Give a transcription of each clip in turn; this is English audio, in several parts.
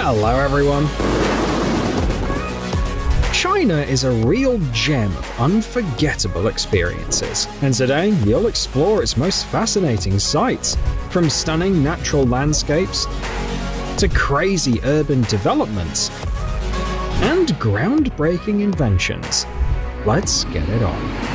Hello everyone! China is a real gem of unforgettable experiences, and today you'll explore its most fascinating sights, from stunning natural landscapes to crazy urban developments and groundbreaking inventions. Let's get it on.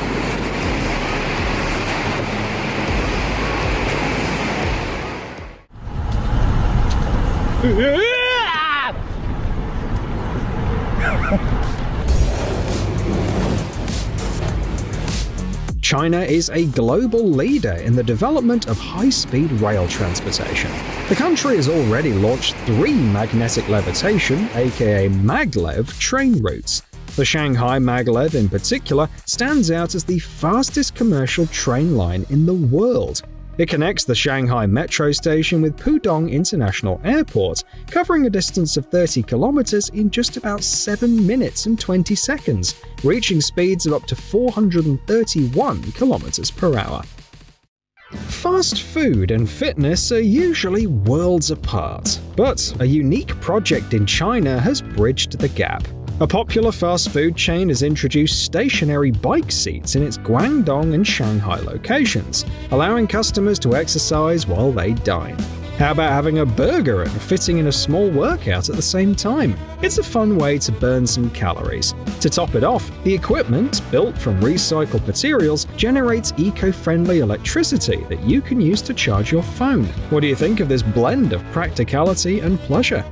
China is a global leader in the development of high-speed rail transportation. The country has already launched 3 magnetic levitation, aka maglev, train routes. The Shanghai maglev in particular stands out as the fastest commercial train line in the world. It connects the Shanghai metro station with Pudong International Airport, covering a distance of 30 kilometers in just about 7 minutes and 20 seconds, reaching speeds of up to 431 kilometers per hour. Fast food and fitness are usually worlds apart, but a unique project in China has bridged the gap. A popular fast food chain has introduced stationary bike seats in its Guangdong and Shanghai locations, allowing customers to exercise while they dine. How about having a burger and fitting in a small workout at the same time? It's a fun way to burn some calories. To top it off, the equipment, built from recycled materials, generates eco-friendly electricity that you can use to charge your phone. What do you think of this blend of practicality and pleasure?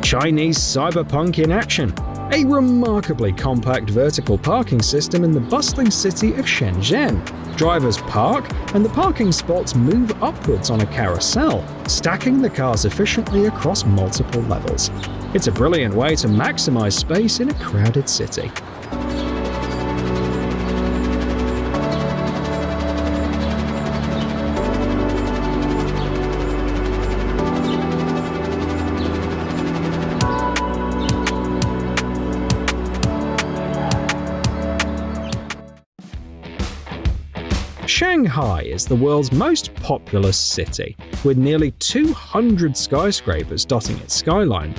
Chinese cyberpunk in action, a remarkably compact vertical parking system in the bustling city of Shenzhen. Drivers park, and the parking spots move upwards on a carousel, stacking the cars efficiently across multiple levels. It's a brilliant way to maximize space in a crowded city. Shanghai is the world's most populous city, with nearly 200 skyscrapers dotting its skyline.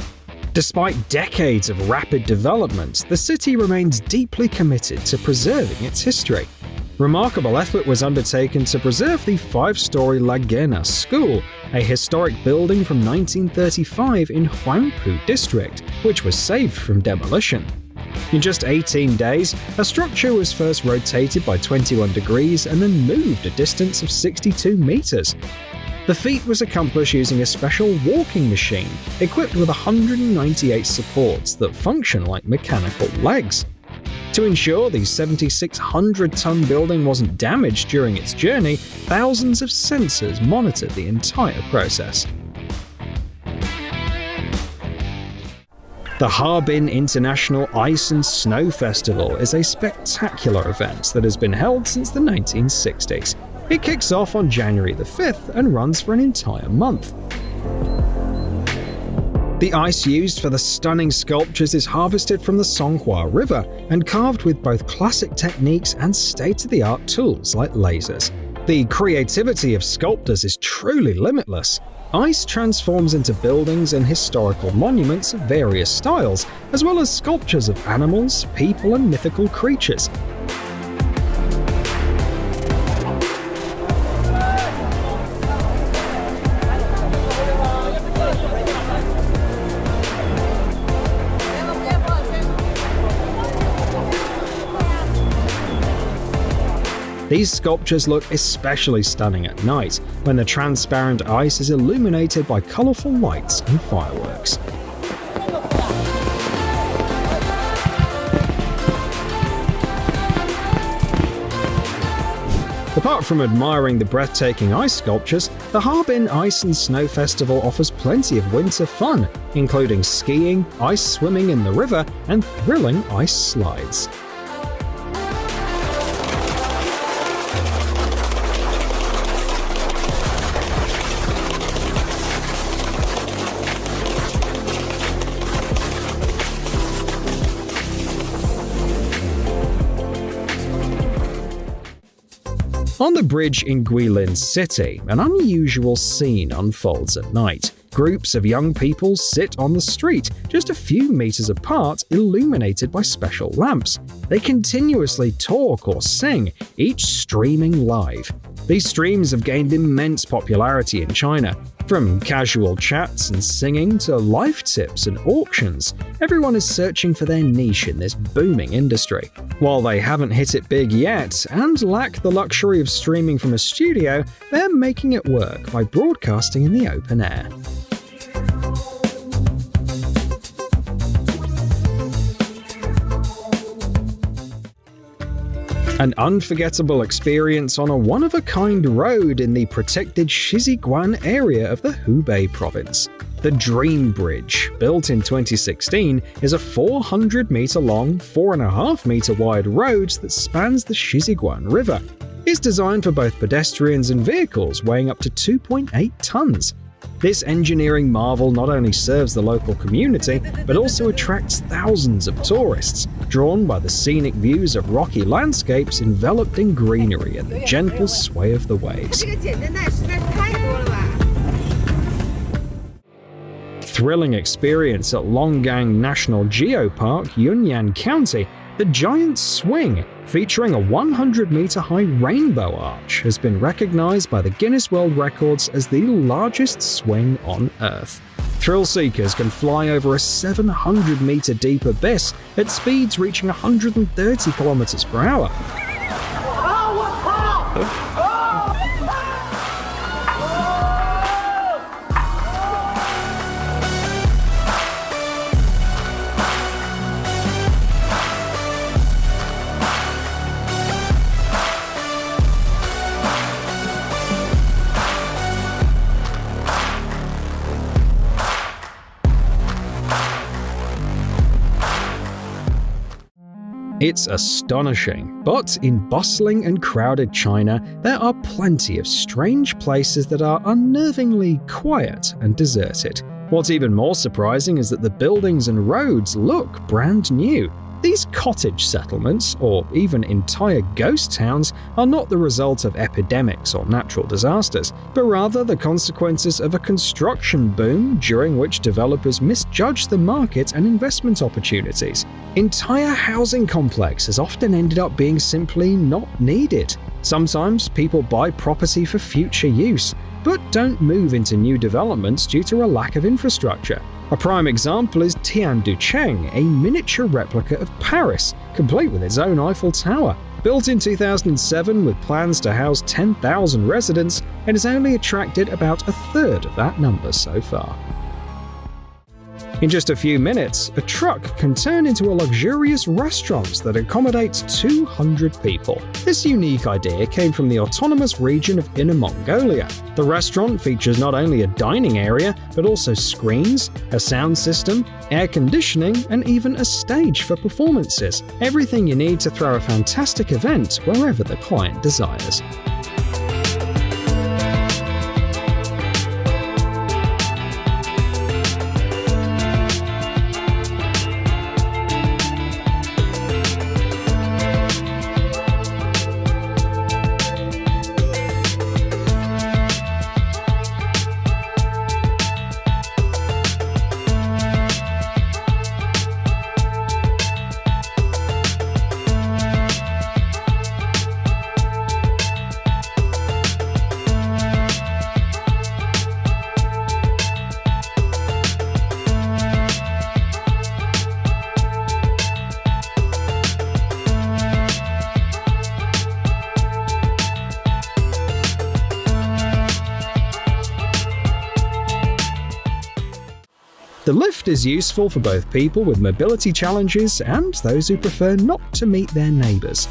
Despite decades of rapid development, the city remains deeply committed to preserving its history. Remarkable effort was undertaken to preserve the 5-story Laguna School, a historic building from 1935 in Huangpu District, which was saved from demolition. In just 18 days, a structure was first rotated by 21 degrees and then moved a distance of 62 meters. The feat was accomplished using a special walking machine equipped with 198 supports that function like mechanical legs. To ensure the 7,600-ton building wasn't damaged during its journey, thousands of sensors monitored the entire process. The Harbin International Ice and Snow Festival is a spectacular event that has been held since the 1960s. It kicks off on January the 5th and runs for an entire month. The ice used for the stunning sculptures is harvested from the Songhua River and carved with both classic techniques and state-of-the-art tools like lasers. The creativity of sculptors is truly limitless. Ice transforms into buildings and historical monuments of various styles, as well as sculptures of animals, people, and mythical creatures. These sculptures look especially stunning at night, when the transparent ice is illuminated by colorful lights and fireworks. Apart from admiring the breathtaking ice sculptures, the Harbin Ice and Snow Festival offers plenty of winter fun, including skiing, ice swimming in the river, and thrilling ice slides. On the bridge in Guilin City, an unusual scene unfolds at night. Groups of young people sit on the street, just a few meters apart, illuminated by special lamps. They continuously talk or sing, each streaming live. These streams have gained immense popularity in China. From casual chats and singing to life tips and auctions, everyone is searching for their niche in this booming industry. While they haven't hit it big yet and lack the luxury of streaming from a studio, they're making it work by broadcasting in the open air. An unforgettable experience on a one-of-a-kind road in the protected Shiziguan area of the Hubei province. The Dream Bridge, built in 2016, is a 400-meter-long, 4.5-meter-wide road that spans the Shiziguan River. It's designed for both pedestrians and vehicles weighing up to 2.8 tons. This engineering marvel not only serves the local community, but also attracts thousands of tourists, drawn by the scenic views of rocky landscapes enveloped in greenery and the gentle sway of the waves. Thrilling experience at Longgang National Geopark, Yunnan County, the giant swing, featuring a 100-meter-high rainbow arch, has been recognized by the Guinness World Records as the largest swing on Earth. Thrill seekers can fly over a 700-meter deep abyss at speeds reaching 130 kilometers per hour. It's astonishing, but in bustling and crowded China, there are plenty of strange places that are unnervingly quiet and deserted. What's even more surprising is that the buildings and roads look brand new. These cottage settlements, or even entire ghost towns, are not the result of epidemics or natural disasters, but rather the consequences of a construction boom during which developers misjudged the market and investment opportunities. Entire housing complexes often ended up being simply not needed. Sometimes people buy property for future use, but don't move into new developments due to a lack of infrastructure. A prime example is Tianducheng, a miniature replica of Paris, complete with its own Eiffel Tower. Built in 2007 with plans to house 10,000 residents, it has only attracted about a third of that number so far. In just a few minutes, a truck can turn into a luxurious restaurant that accommodates 200 people. This unique idea came from the autonomous region of Inner Mongolia. The restaurant features not only a dining area, but also screens, a sound system, air conditioning, and even a stage for performances. Everything you need to throw a fantastic event wherever the client desires. The lift is useful for both people with mobility challenges and those who prefer not to meet their neighbors.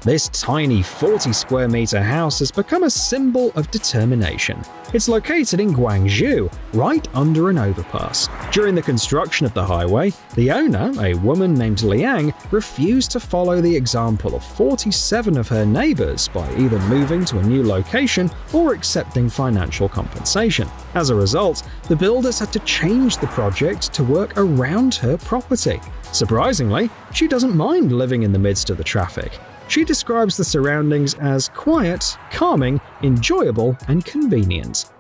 This tiny 40 square meter house has become a symbol of determination. It's located in Guangzhou, right under an overpass. During the construction of the highway, the owner, a woman named Liang, refused to follow the example of 47 of her neighbors by either moving to a new location or accepting financial compensation. As a result, the builders had to change the project to work around her property. Surprisingly, she doesn't mind living in the midst of the traffic. She describes the surroundings as quiet, calming, enjoyable, and convenient.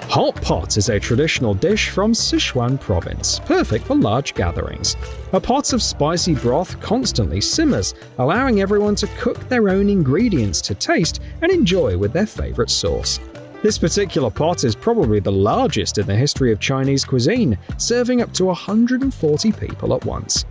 Hot pot is a traditional dish from Sichuan province, perfect for large gatherings. A pot of spicy broth constantly simmers, allowing everyone to cook their own ingredients to taste and enjoy with their favorite sauce. This particular pot is probably the largest in the history of Chinese cuisine, serving up to 140 people at once.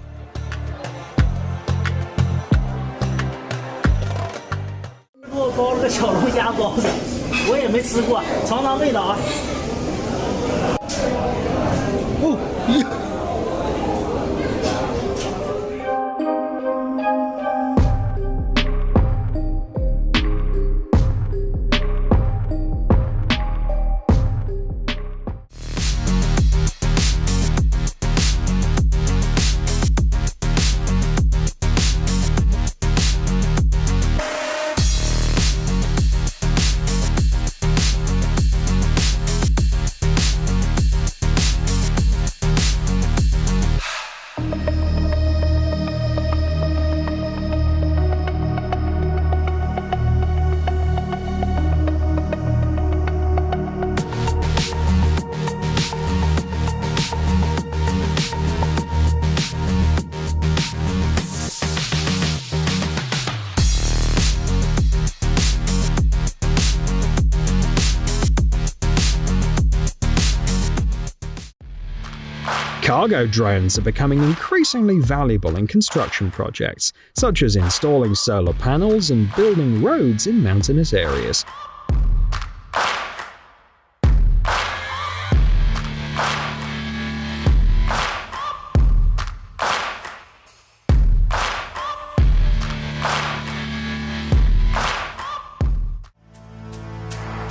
Cargo drones are becoming increasingly valuable in construction projects, such as installing solar panels and building roads in mountainous areas.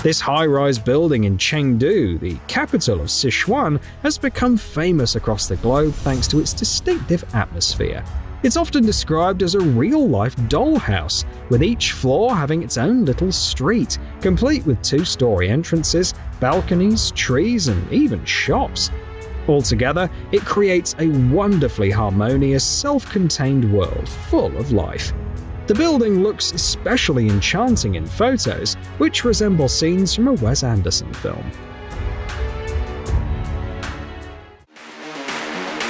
This high-rise building in Chengdu, the capital of Sichuan, has become famous across the globe thanks to its distinctive atmosphere. It's often described as a real-life dollhouse, with each floor having its own little street, complete with two-story entrances, balconies, trees, and even shops. Altogether, it creates a wonderfully harmonious, self-contained world full of life. The building looks especially enchanting in photos, which resemble scenes from a Wes Anderson film.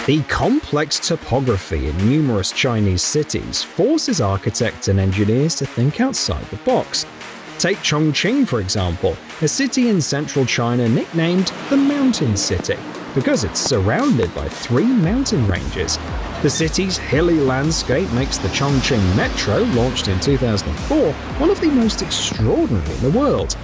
The complex topography in numerous Chinese cities forces architects and engineers to think outside the box. Take Chongqing, for example, a city in central China nicknamed the Mountain City, because it's surrounded by 3 mountain ranges. The city's hilly landscape makes the Chongqing Metro, launched in 2004, one of the most extraordinary in the world.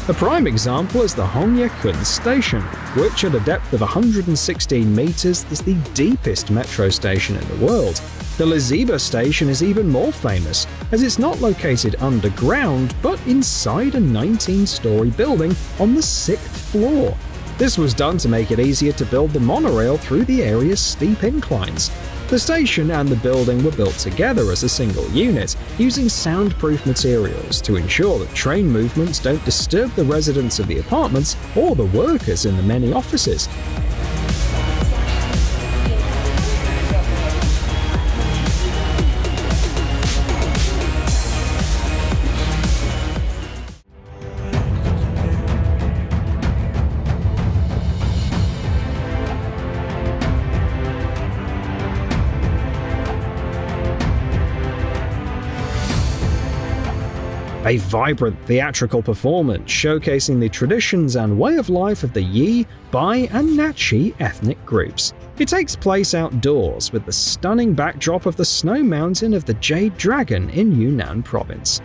A prime example is the Hongyekun Station, which at a depth of 116 meters is the deepest metro station in the world. The Liziba station is even more famous, as it's not located underground, but inside a 19-story building on the 6th floor. This was done to make it easier to build the monorail through the area's steep inclines. The station and the building were built together as a single unit, using soundproof materials to ensure that train movements don't disturb the residents of the apartments or the workers in the many offices. A vibrant theatrical performance showcasing the traditions and way of life of the Yi, Bai, and Nachi ethnic groups. It takes place outdoors with the stunning backdrop of the snow mountain of the Jade Dragon in Yunnan province.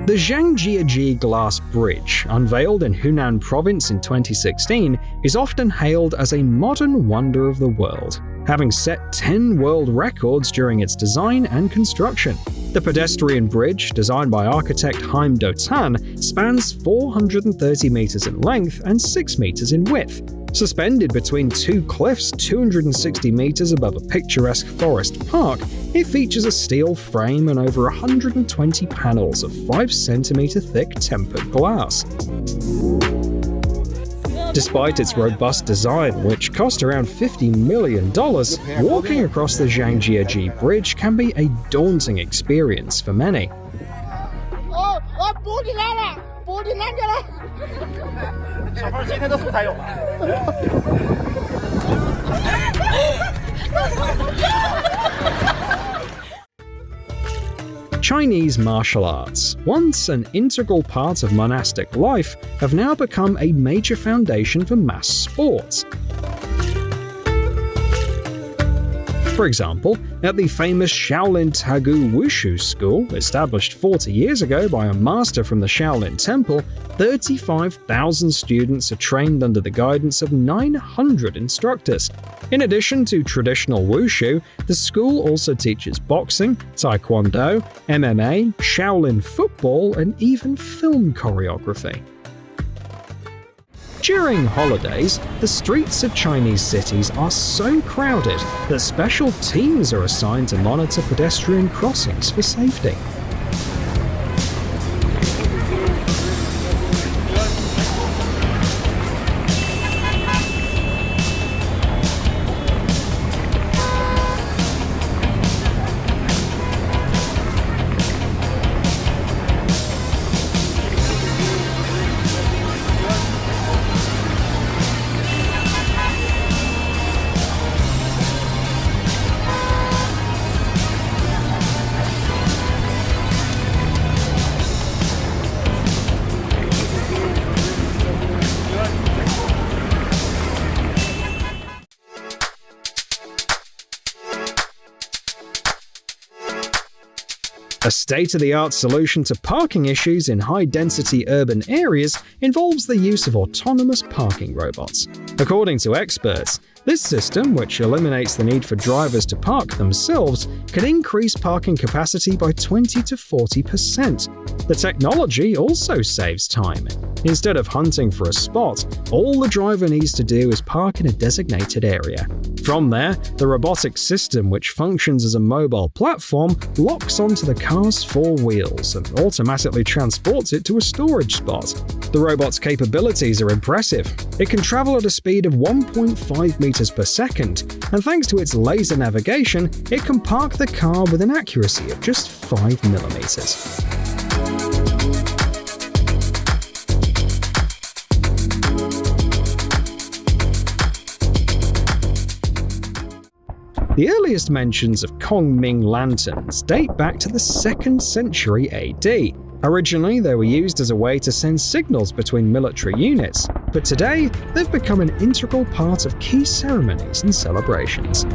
The Zhangjiajie Glass Bridge, unveiled in Hunan Province in 2016, is often hailed as a modern wonder of the world, having set 10 world records during its design and construction. The pedestrian bridge, designed by architect Haim Dotan, spans 430 meters in length and 6 meters in width. Suspended between two cliffs 260 meters above a picturesque forest park, it features a steel frame and over 120 panels of 5 centimeter thick tempered glass. Despite its robust design, which cost around $50 million, walking across the Zhangjiajie Bridge can be a daunting experience for many. Chinese martial arts, once an integral part of monastic life, have now become a major foundation for mass sports. For example, at the famous Shaolin Tagu Wushu School, established 40 years ago by a master from the Shaolin Temple, 35,000 students are trained under the guidance of 900 instructors. In addition to traditional wushu, the school also teaches boxing, taekwondo, MMA, Shaolin football, and even film choreography. During holidays, the streets of Chinese cities are so crowded that special teams are assigned to monitor pedestrian crossings for safety. A state-of-the-art solution to parking issues in high-density urban areas involves the use of autonomous parking robots. According to experts, this system, which eliminates the need for drivers to park themselves, can increase parking capacity by 20 to 40%. The technology also saves time. Instead of hunting for a spot, all the driver needs to do is park in a designated area. From there, the robotic system, which functions as a mobile platform, locks onto the car's 4 wheels and automatically transports it to a storage spot. The robot's capabilities are impressive. It can travel at a speed of 1.5 meters per second, and thanks to its laser navigation, it can park the car with an accuracy of just 5 millimeters. The earliest mentions of Kongming lanterns date back to the 2nd century AD. Originally, they were used as a way to send signals between military units, but today they've become an integral part of key ceremonies and celebrations.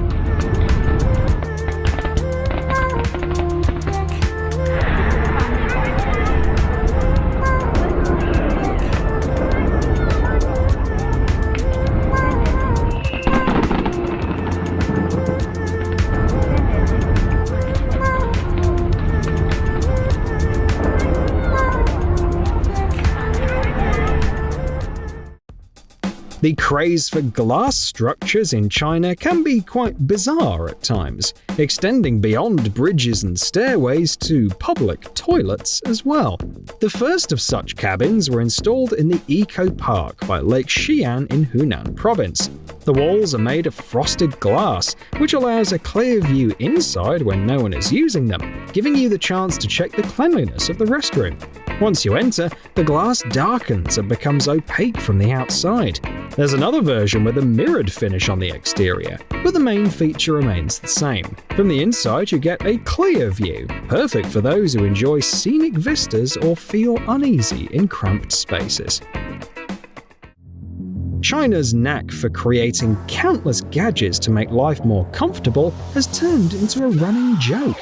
The craze for glass structures in China can be quite bizarre at times, extending beyond bridges and stairways to public toilets as well. The first of such cabins were installed in the Eco Park by Lake Xi'an in Hunan Province. The walls are made of frosted glass, which allows a clear view inside when no one is using them, giving you the chance to check the cleanliness of the restroom. Once you enter, the glass darkens and becomes opaque from the outside. There's another version with a mirrored finish on the exterior, but the main feature remains the same. From the inside, you get a clear view, perfect for those who enjoy scenic vistas or feel uneasy in cramped spaces. China's knack for creating countless gadgets to make life more comfortable has turned into a running joke.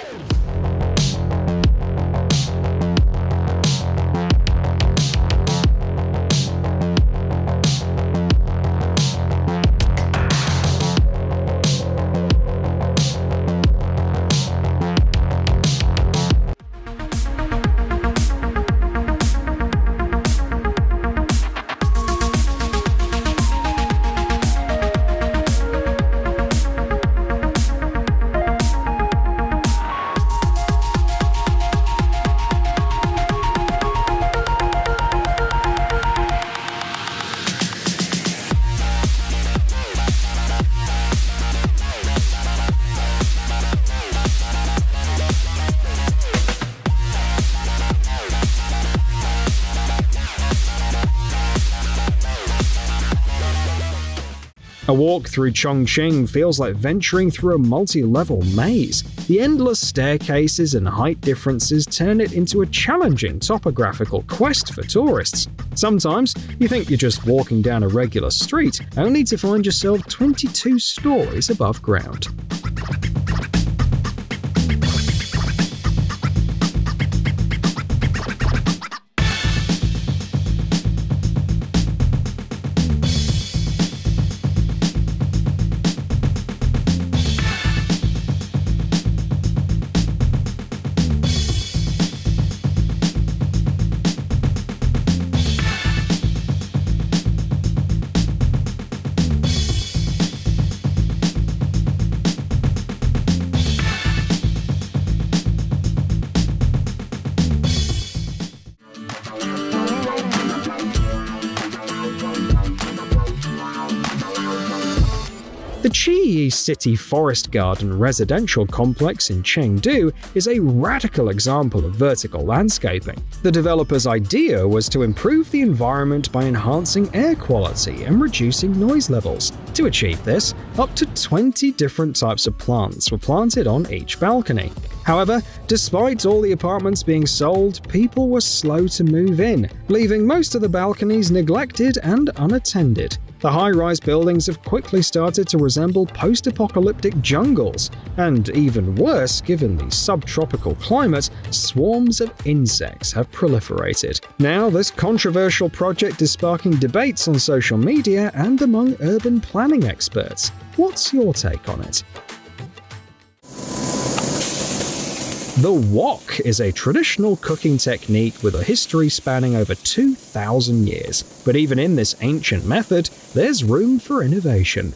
A walk through Chongqing feels like venturing through a multi-level maze. The endless staircases and height differences turn it into a challenging topographical quest for tourists. Sometimes you think you're just walking down a regular street, only to find yourself 22 stories above ground. The Chiyi City Forest Garden residential complex in Chengdu is a radical example of vertical landscaping. The developer's idea was to improve the environment by enhancing air quality and reducing noise levels. To achieve this, up to 20 different types of plants were planted on each balcony. However, despite all the apartments being sold, people were slow to move in, leaving most of the balconies neglected and unattended. The high-rise buildings have quickly started to resemble post-apocalyptic jungles, and even worse, given the subtropical climate, swarms of insects have proliferated. Now, this controversial project is sparking debates on social media and among urban planning experts. What's your take on it? The wok is a traditional cooking technique with a history spanning over 2,000 years. But even in this ancient method, there's room for innovation.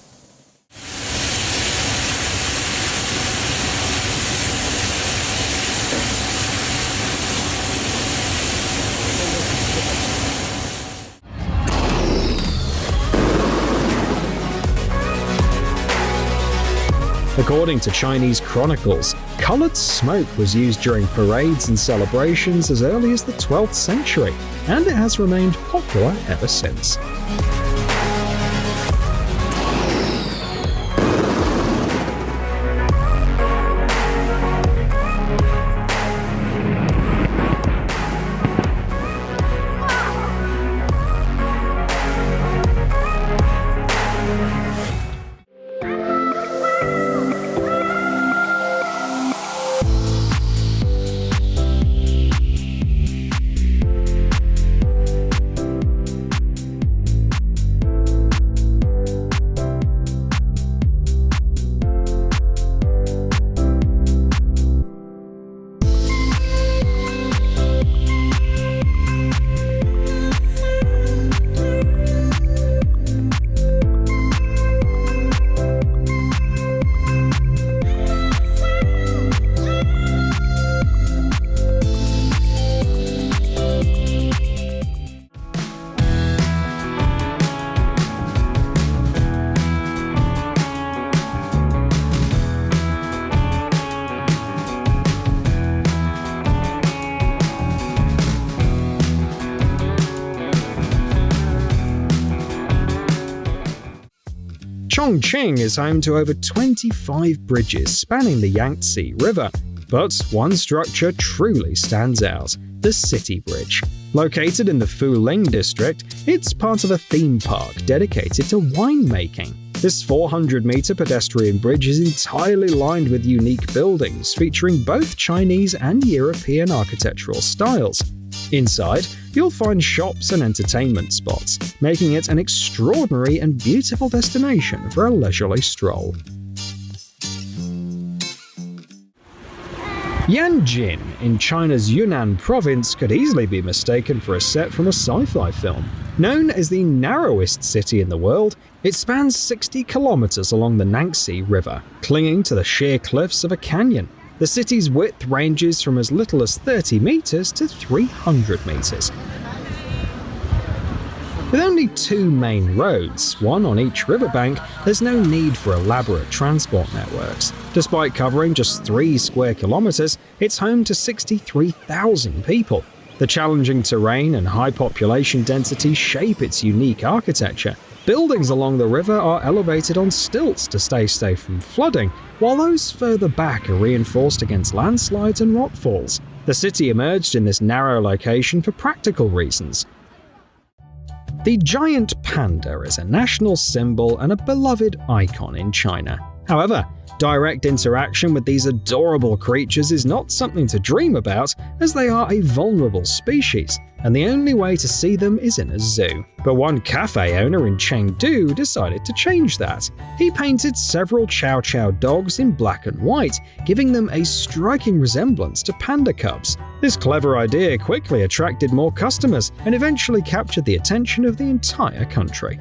According to Chinese chronicles, colored smoke was used during parades and celebrations as early as the 12th century, and it has remained popular ever since. Chongqing is home to over 25 bridges spanning the Yangtze River, but one structure truly stands out: the City Bridge. Located in the Fuling district, it's part of a theme park dedicated to winemaking. This 400-meter pedestrian bridge is entirely lined with unique buildings featuring both Chinese and European architectural styles. Inside, you'll find shops and entertainment spots, making it an extraordinary and beautiful destination for a leisurely stroll. Yanjin, in China's Yunnan province, could easily be mistaken for a set from a sci-fi film. Known as the narrowest city in the world, it spans 60 kilometers along the Yangtze River, clinging to the sheer cliffs of a canyon. The city's width ranges from as little as 30 meters to 300 meters. With only two main roads, one on each riverbank, there's no need for elaborate transport networks. Despite covering just 3 square kilometers, it's home to 63,000 people. The challenging terrain and high population density shape its unique architecture. Buildings along the river are elevated on stilts to stay safe from flooding, while those further back are reinforced against landslides and rockfalls. The city emerged in this narrow location for practical reasons. The giant panda is a national symbol and a beloved icon in China. However, direct interaction with these adorable creatures is not something to dream about, as they are a vulnerable species, and the only way to see them is in a zoo. But one cafe owner in Chengdu decided to change that. He painted several Chow Chow dogs in black and white, giving them a striking resemblance to panda cubs. This clever idea quickly attracted more customers and eventually captured the attention of the entire country.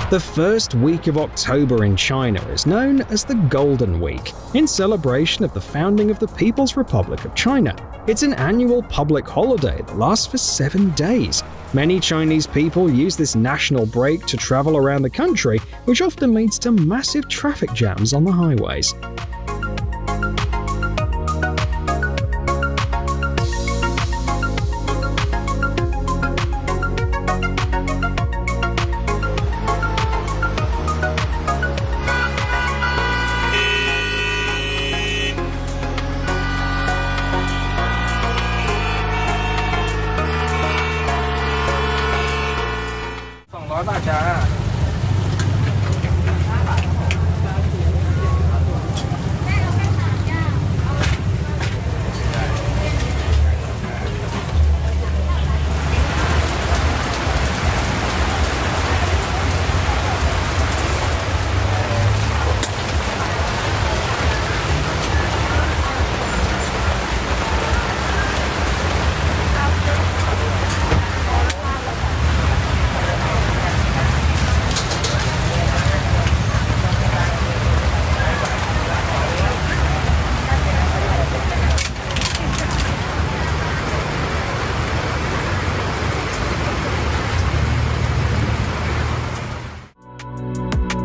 The first week of October in China is known as the Golden Week, in celebration of the founding of the People's Republic of China. It's an annual public holiday that lasts for 7 days. Many Chinese people use this national break to travel around the country, which often leads to massive traffic jams on the highways.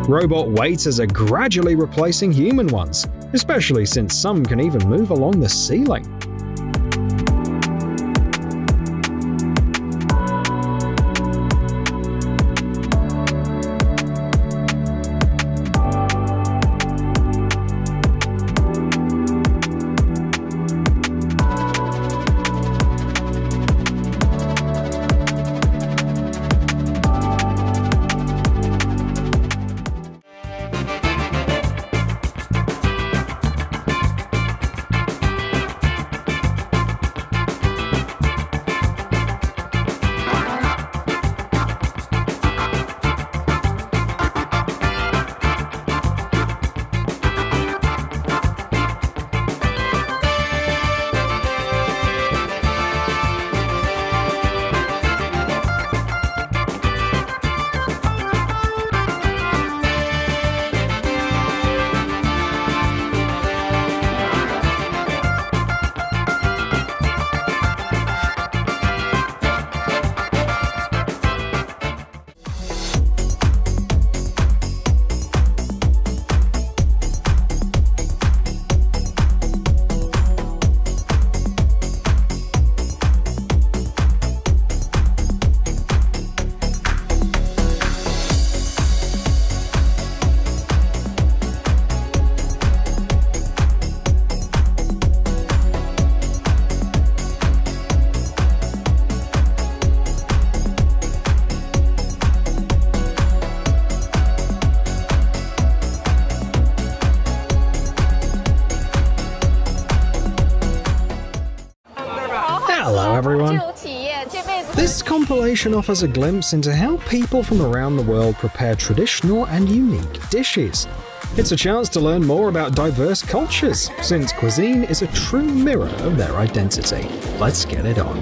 Robot waiters are gradually replacing human ones, especially since some can even move along the ceiling. Hello everyone! This compilation offers a glimpse into how people from around the world prepare traditional and unique dishes. It's a chance to learn more about diverse cultures, since cuisine is a true mirror of their identity. Let's get it on.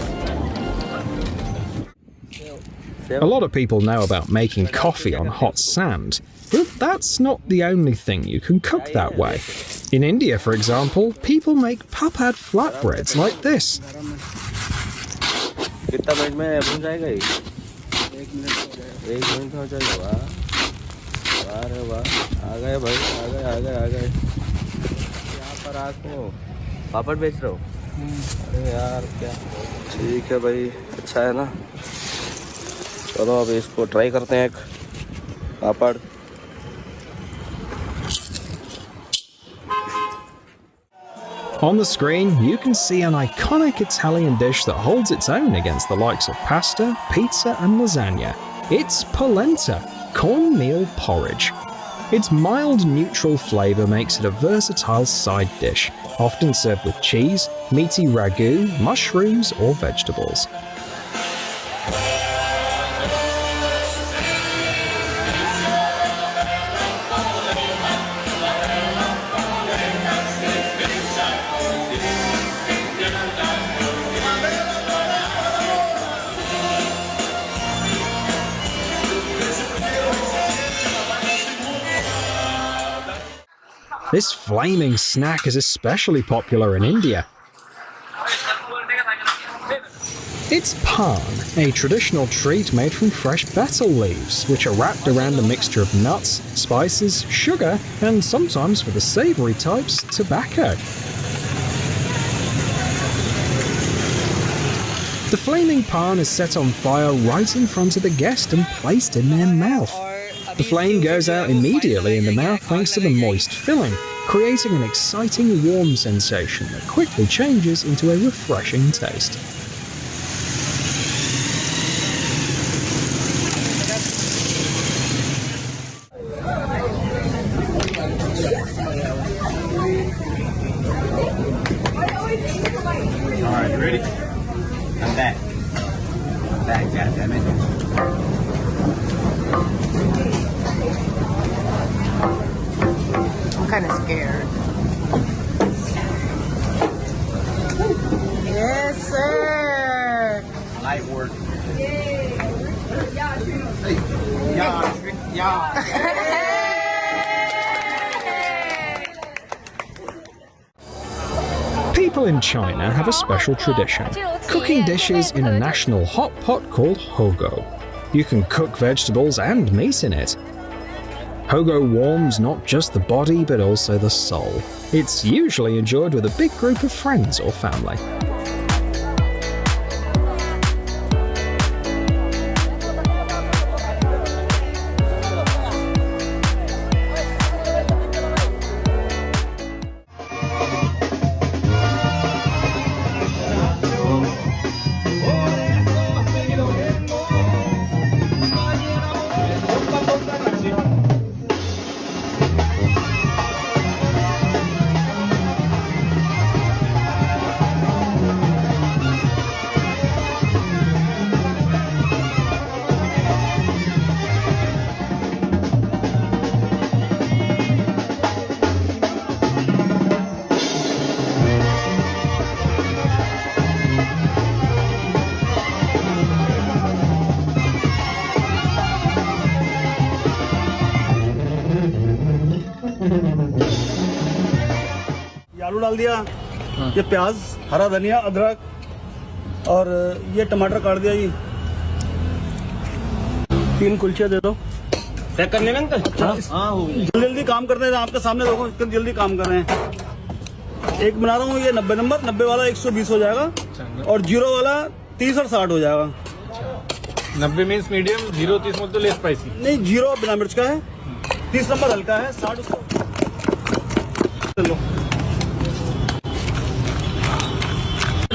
A lot of people know about making coffee on hot sand, but that's not the only thing you can cook that way. In India, for example, people make papad flatbreads like this. 1 minute हो जाएगा। वाह वाह रे वाह, आ गए भाई, आ गए। यहाँ पर आपको पापड़ बेच रहे हो? अरे यार क्या, ठीक है भाई, अच्छा है ना। चलो अब इसको ट्राई करते हैं, एक पापड़। On the screen, you can see an iconic Italian dish that holds its own against the likes of pasta, pizza, and lasagna. It's polenta, cornmeal porridge. Its mild, neutral flavour makes it a versatile side dish, often served with cheese, meaty ragu, mushrooms, or vegetables. This flaming snack is especially popular in India. It's pan, a traditional treat made from fresh betel leaves, which are wrapped around a mixture of nuts, spices, sugar, and sometimes, for the savoury types, tobacco. The flaming pan is set on fire right in front of the guest and placed in their mouth. The flame goes out immediately in the mouth thanks to the moist filling, creating an exciting warm sensation that quickly changes into a refreshing taste. Alright, you ready? I'm back. God damn it. I'm kind of scared. Yes, sir. Light work. Yeah. People in China have a special tradition, cooking dishes in a national hot pot called hogo. You can cook vegetables and meat in it. Hogo warms not just the body but also the soul. It's usually enjoyed with a big group of friends or family. आलू डाल दिया, ये प्याज, हरा धनिया, अदरक और ये टमाटर काट दिया जी। 3 कुलचे दे दो। पैक करने में अंकल? हाँ, जल्दी काम करते हैं, आपके सामने देखो कितनी जल्दी काम कर रहे हैं। एक बना रहा हूँ ये 90 नंबर, 90 वाला 120 हो जाएगा और 0 वाला 30 और 60 हो जाएगा। 90 मीन्स मीडियम, 0 30 मतलब लेस स्पाइसी। नहीं, 0 बिना मिर्च का है, 30 नंबर हल्का है, 60 उसको लो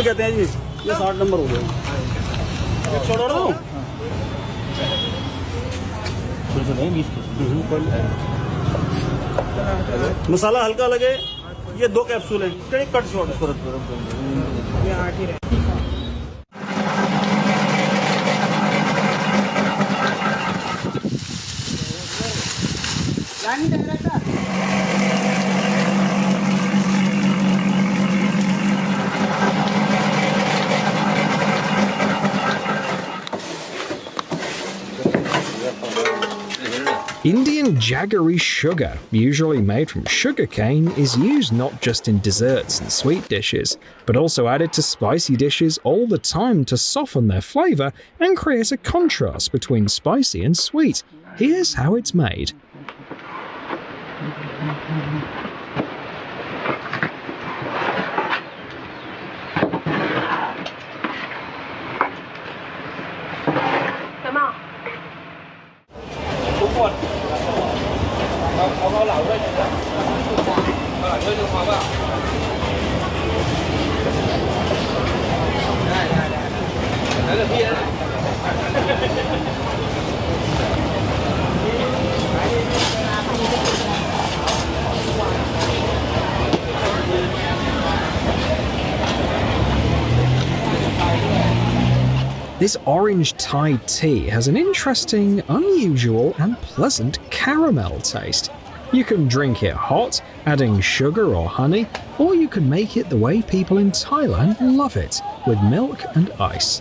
कहते हैं जी। ये 60 नंबर हो गया। छोड़ दो मसाला हल्का लगे। ये 2 कैप्सूल है, कट शॉट ये 8 ही रहे। Indian jaggery sugar, usually made from sugarcane, is used not just in desserts and sweet dishes, but also added to spicy dishes all the time to soften their flavor and create a contrast between spicy and sweet. Here's how it's made. This orange Thai tea has an interesting, unusual, and pleasant caramel taste. You can drink it hot, adding sugar or honey, or you can make it the way people in Thailand love it, with milk and ice.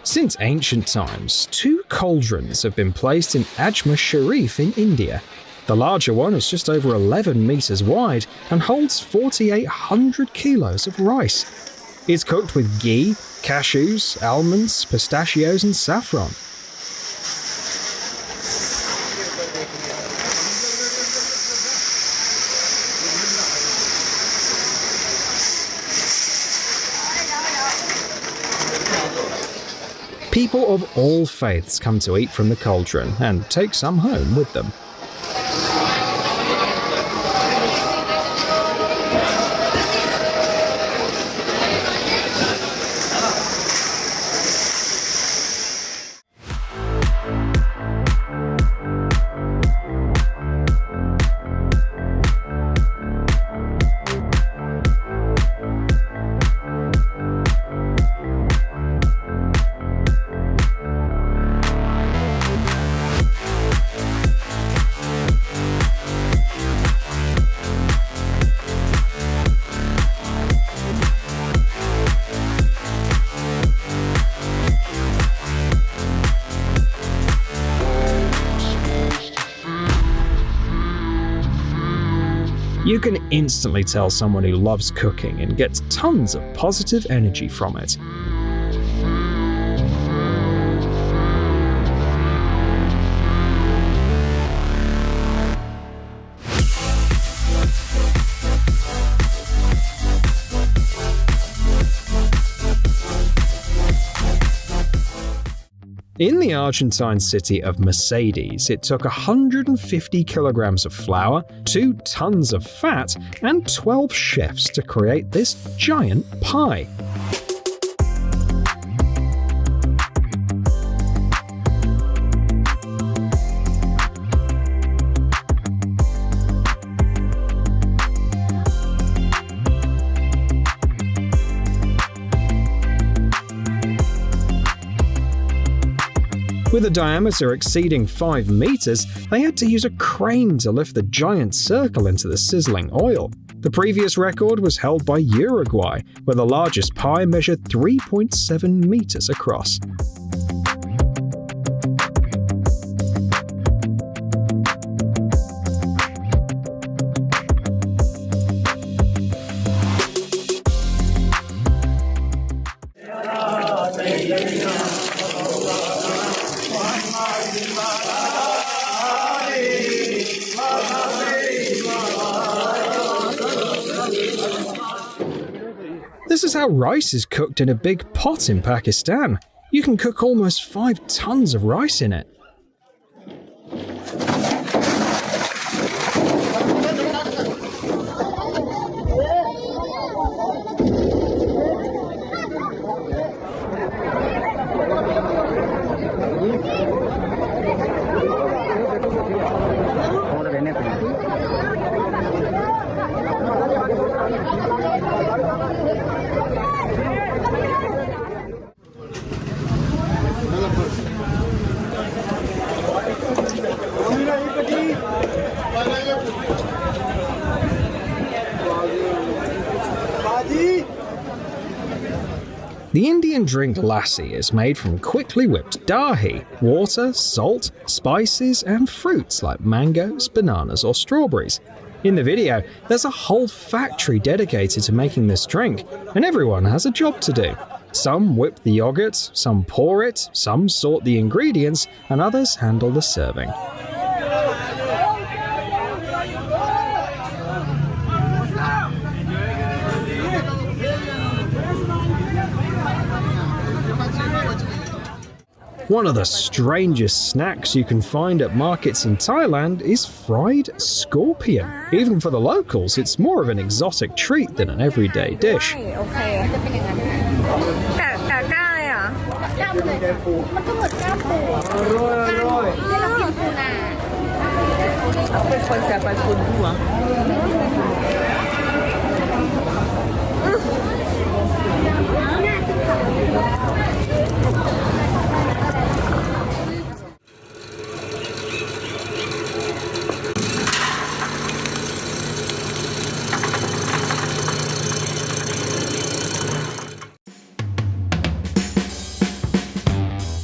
Since ancient times, 2 cauldrons have been placed in Ajmer Sharif in India. The larger one is just over 11 meters wide and holds 4,800 kilos of rice. It's cooked with ghee, cashews, almonds, pistachios, and saffron. People of all faiths come to eat from the cauldron and take some home with them. You can instantly tell someone who loves cooking and gets tons of positive energy from it. In the Argentine city of Mercedes, it took 150 kilograms of flour, 2 tons of fat, and 12 chefs to create this giant pie. With a diameter exceeding 5 meters, they had to use a crane to lift the giant circle into the sizzling oil. The previous record was held by Uruguay, where the largest pie measured 3.7 meters across. This is how rice is cooked in a big pot in Pakistan. You can cook almost 5 tons of rice in it. The Indian drink lassi is made from quickly whipped dahi, water, salt, spices, and fruits like mangoes, bananas, or strawberries. In the video, there's a whole factory dedicated to making this drink, and everyone has a job to do. Some whip the yogurt, some pour it, some sort the ingredients, and others handle the serving. One of the strangest snacks you can find at markets in Thailand is fried scorpion. Even for the locals, it's more of an exotic treat than an everyday dish. โอเคแต่กล้าเลยอ่ะกล้ามเลยมันก็เหมือนกล้ามปูที่เรากินปูนาเป็นคนแสบไปปูหัว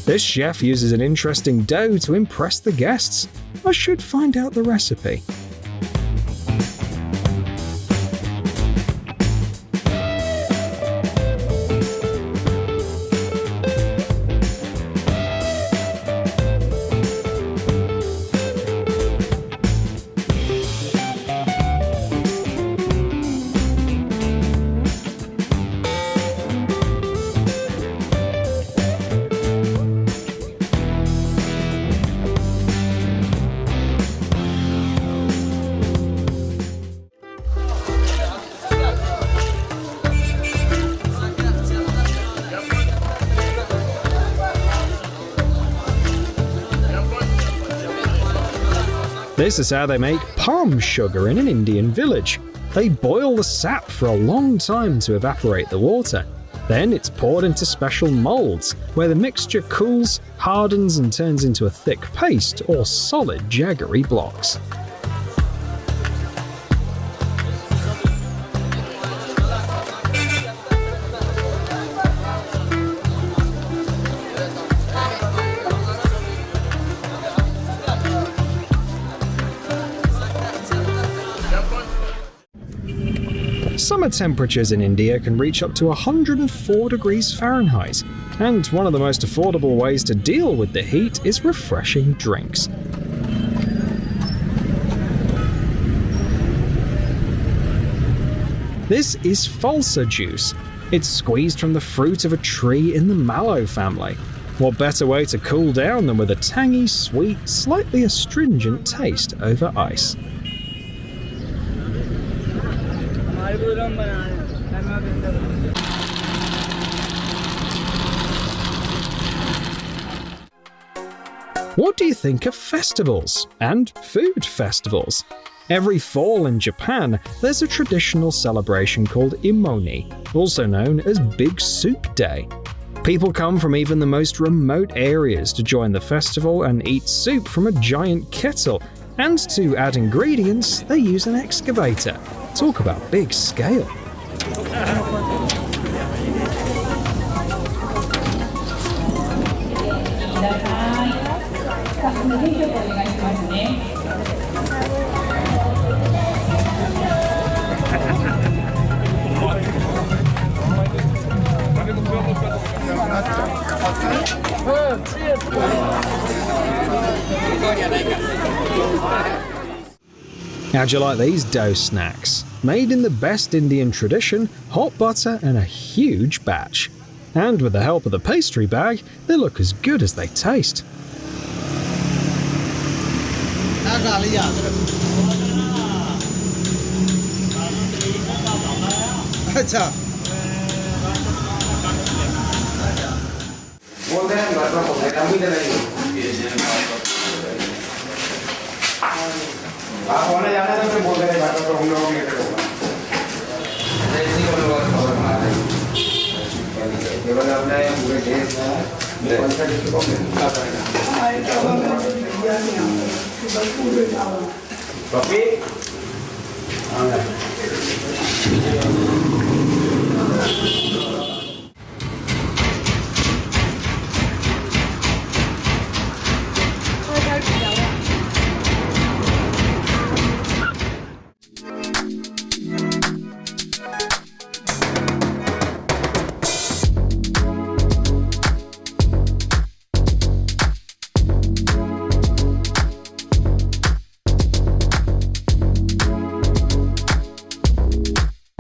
This chef uses an interesting dough to impress the guests. I should find out the recipe. This is how they make palm sugar in an Indian village. They boil the sap for a long time to evaporate the water. Then it's poured into special molds, where the mixture cools, hardens and turns into a thick paste or solid jaggery blocks. Summer temperatures in India can reach up to 104 degrees Fahrenheit, and one of the most affordable ways to deal with the heat is refreshing drinks. This is falsa juice. It's squeezed from the fruit of a tree in the mallow family. What better way to cool down than with a tangy, sweet, slightly astringent taste over ice? What do you think of festivals and food festivals? Every fall in Japan, there's a traditional celebration called Imoni, also known as Big Soup Day. People come from even the most remote areas to join the festival and eat soup from a giant kettle, and to add ingredients, they use an excavator. Talk about big scale. How'd you like these dough snacks? Made in the best Indian tradition, hot butter and a huge batch. And with the help of the pastry bag, they look as good as they taste.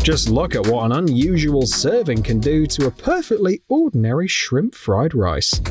Just look at what an unusual serving can do to a perfectly ordinary shrimp fried rice.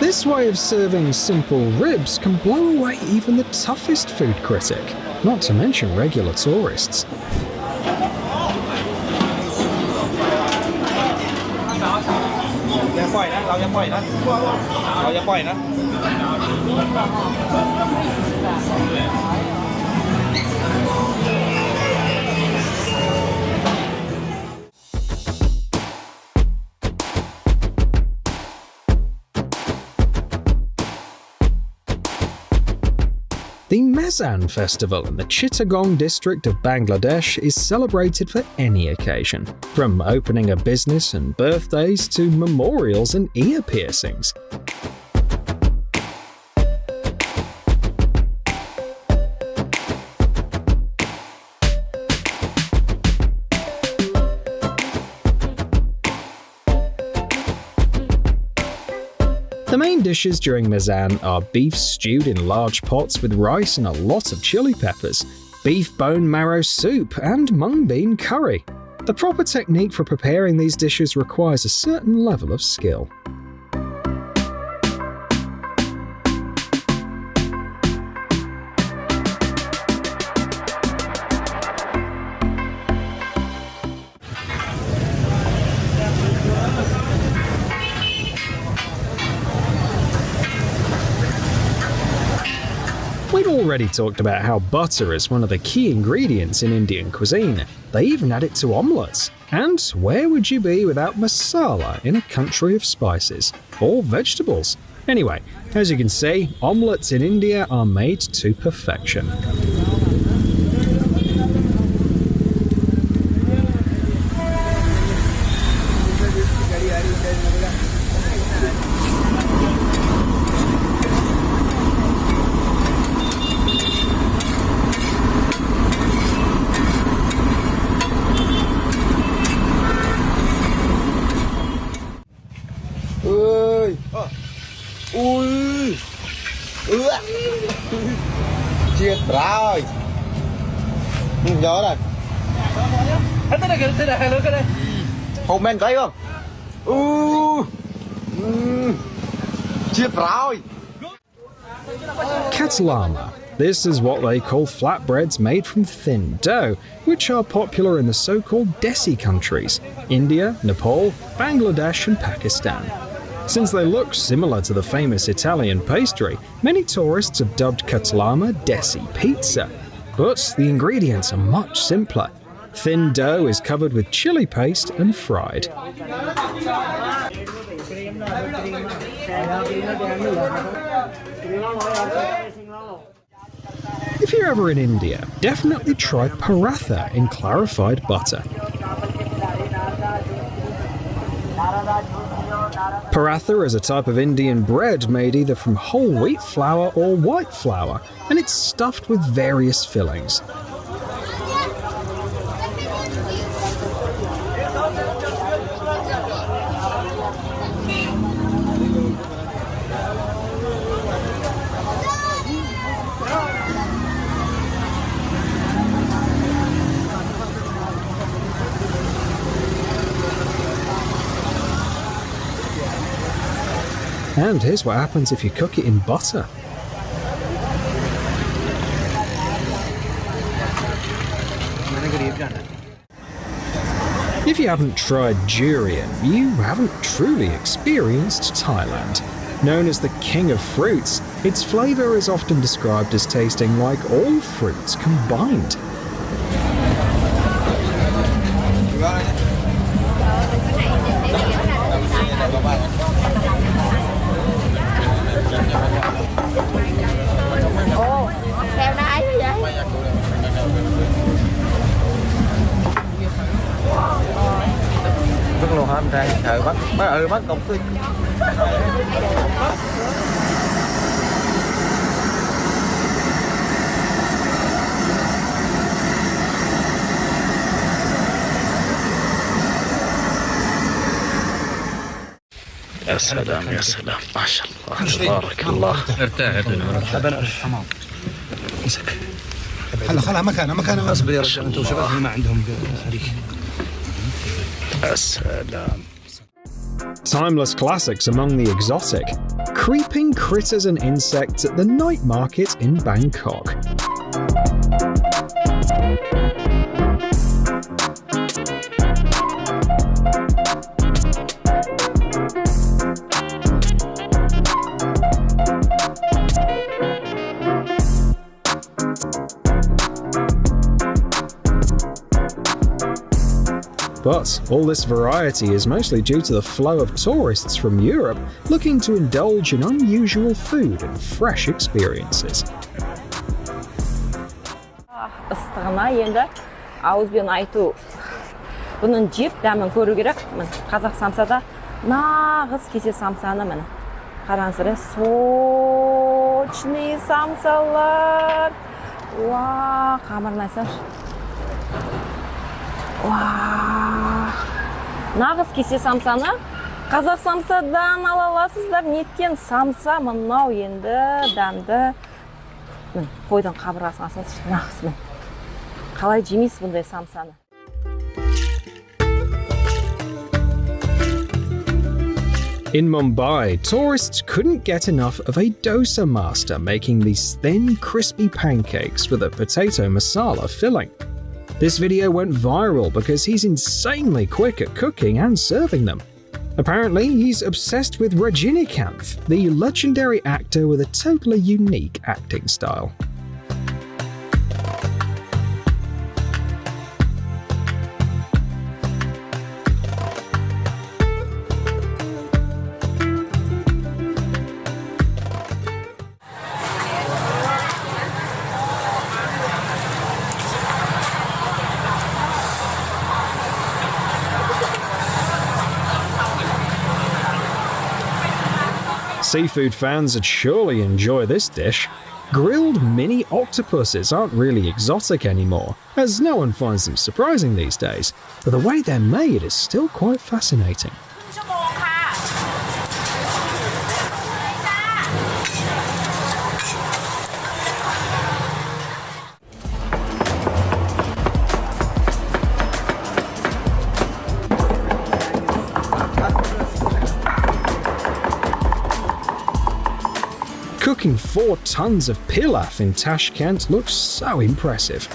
This way of serving simple ribs can blow away even the toughest food critic, not to mention regular tourists. The Mezan festival in the Chittagong district of Bangladesh is celebrated for any occasion, from opening a business and birthdays to memorials and ear piercings. The main dishes during Mezan are beef stewed in large pots with rice and a lot of chili peppers, beef bone marrow soup, and mung bean curry. The proper technique for preparing these dishes requires a certain level of skill. We've already talked about how butter is one of the key ingredients in Indian cuisine. They even add it to omelettes. And where would you be without masala in a country of spices? Or vegetables? Anyway, as you can see, omelettes in India are made to perfection. Chết rồi. Nhớ này. Hôm men cái không? Chết rồi. Katlama. This is what they call flatbreads made from thin dough, which are popular in the so-called Desi countries, India, Nepal, Bangladesh and Pakistan. Since they look similar to the famous Italian pastry, many tourists have dubbed katlama Desi pizza. But the ingredients are much simpler. Thin dough is covered with chili paste and fried. If you're ever in India, definitely try paratha in clarified butter. Paratha is a type of Indian bread made either from whole wheat flour or white flour, and it's stuffed with various fillings. And here's what happens if you cook it in butter. If you haven't tried durian, you haven't truly experienced Thailand. Known as the king of fruits, its flavour is often described as tasting like all fruits combined. Bác cọc tôi. يا سلام يا سلام ما شاء الله تبارك الله. ارتاح تمام. امسك. خلها مكانه اصبر يا رجال انتم شباب ما عندهم هذيك. يا سلام. Timeless classics among the exotic. Creeping critters and insects at the night market in Bangkok. But all this variety is mostly due to the flow of tourists from Europe looking to indulge in unusual food and fresh experiences. Ыстығына енді ауызбен айту. Бұның жеп дәмін көру керек. Қазақ самсада нағыз кесе самсаны міне. Қараңыздар, сочный самсалар. Уа, қамырын айтсаңшы. Нағыз кесе самсаны қазақ самсадан ала аласыздар. Неткен самса мынау енді дәмді. Қойдан қабырғасын алсаңызшы, нағыз мін. Қалай жемейсіз бұндай самсаны? In Mumbai, tourists couldn't get enough of a dosa master making these thin, crispy pancakes with a potato masala filling. This video went viral because he's insanely quick at cooking and serving them. Apparently, he's obsessed with Rajinikanth, the legendary actor with a totally unique acting style. Seafood fans would surely enjoy this dish. Grilled mini octopuses aren't really exotic anymore, as no one finds them surprising these days, but the way they're made is still quite fascinating. Cooking 4 tons of pilaf in Tashkent looks so impressive.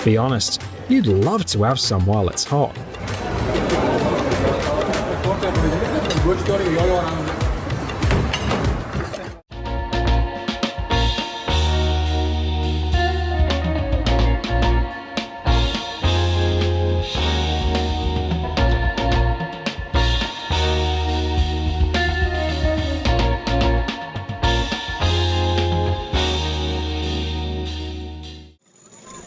Be honest, you'd love to have some while it's hot.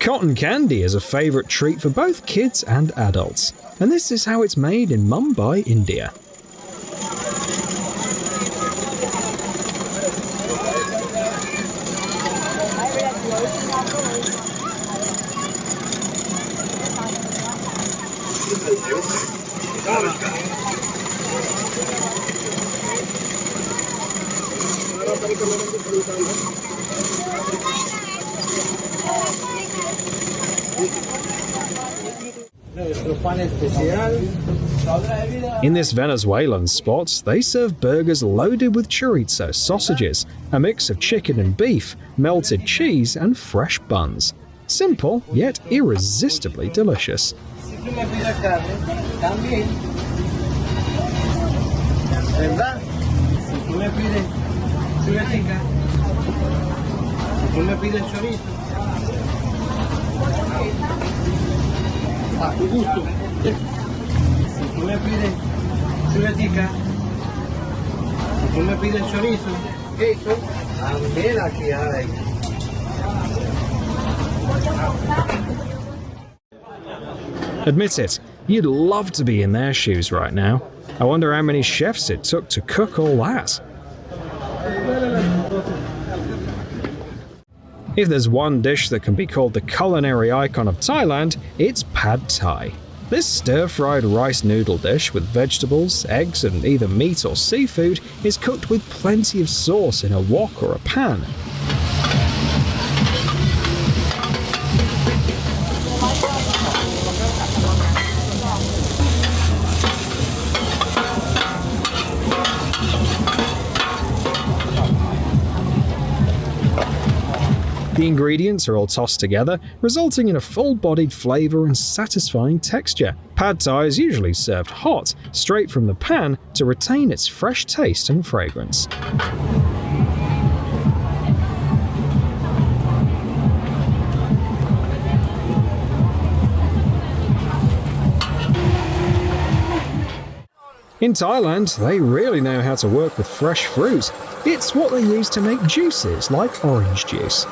Cotton candy is a favourite treat for both kids and adults, and this is how it's made in Mumbai, India. In this Venezuelan spot, they serve burgers loaded with chorizo sausages, a mix of chicken and beef, melted cheese, and fresh buns. Simple, yet irresistibly delicious. me pide chuletica, si tú me pides chorizo, a tu gusto. Si tú me pides chuletica, si tú me pides chorizo, queso, también aquí hay. Admit it, you'd love to be in their shoes right now. I wonder how many chefs it took to cook all that. If there's one dish that can be called the culinary icon of Thailand, it's pad thai. This stir-fried rice noodle dish with vegetables, eggs, and either meat or seafood is cooked with plenty of sauce in a wok or a pan. The ingredients are all tossed together, resulting in a full-bodied flavor and satisfying texture. Pad Thai is usually served hot, straight from the pan, to retain its fresh taste and fragrance. In Thailand, they really know how to work with fresh fruit. It's what they use to make juices like orange juice.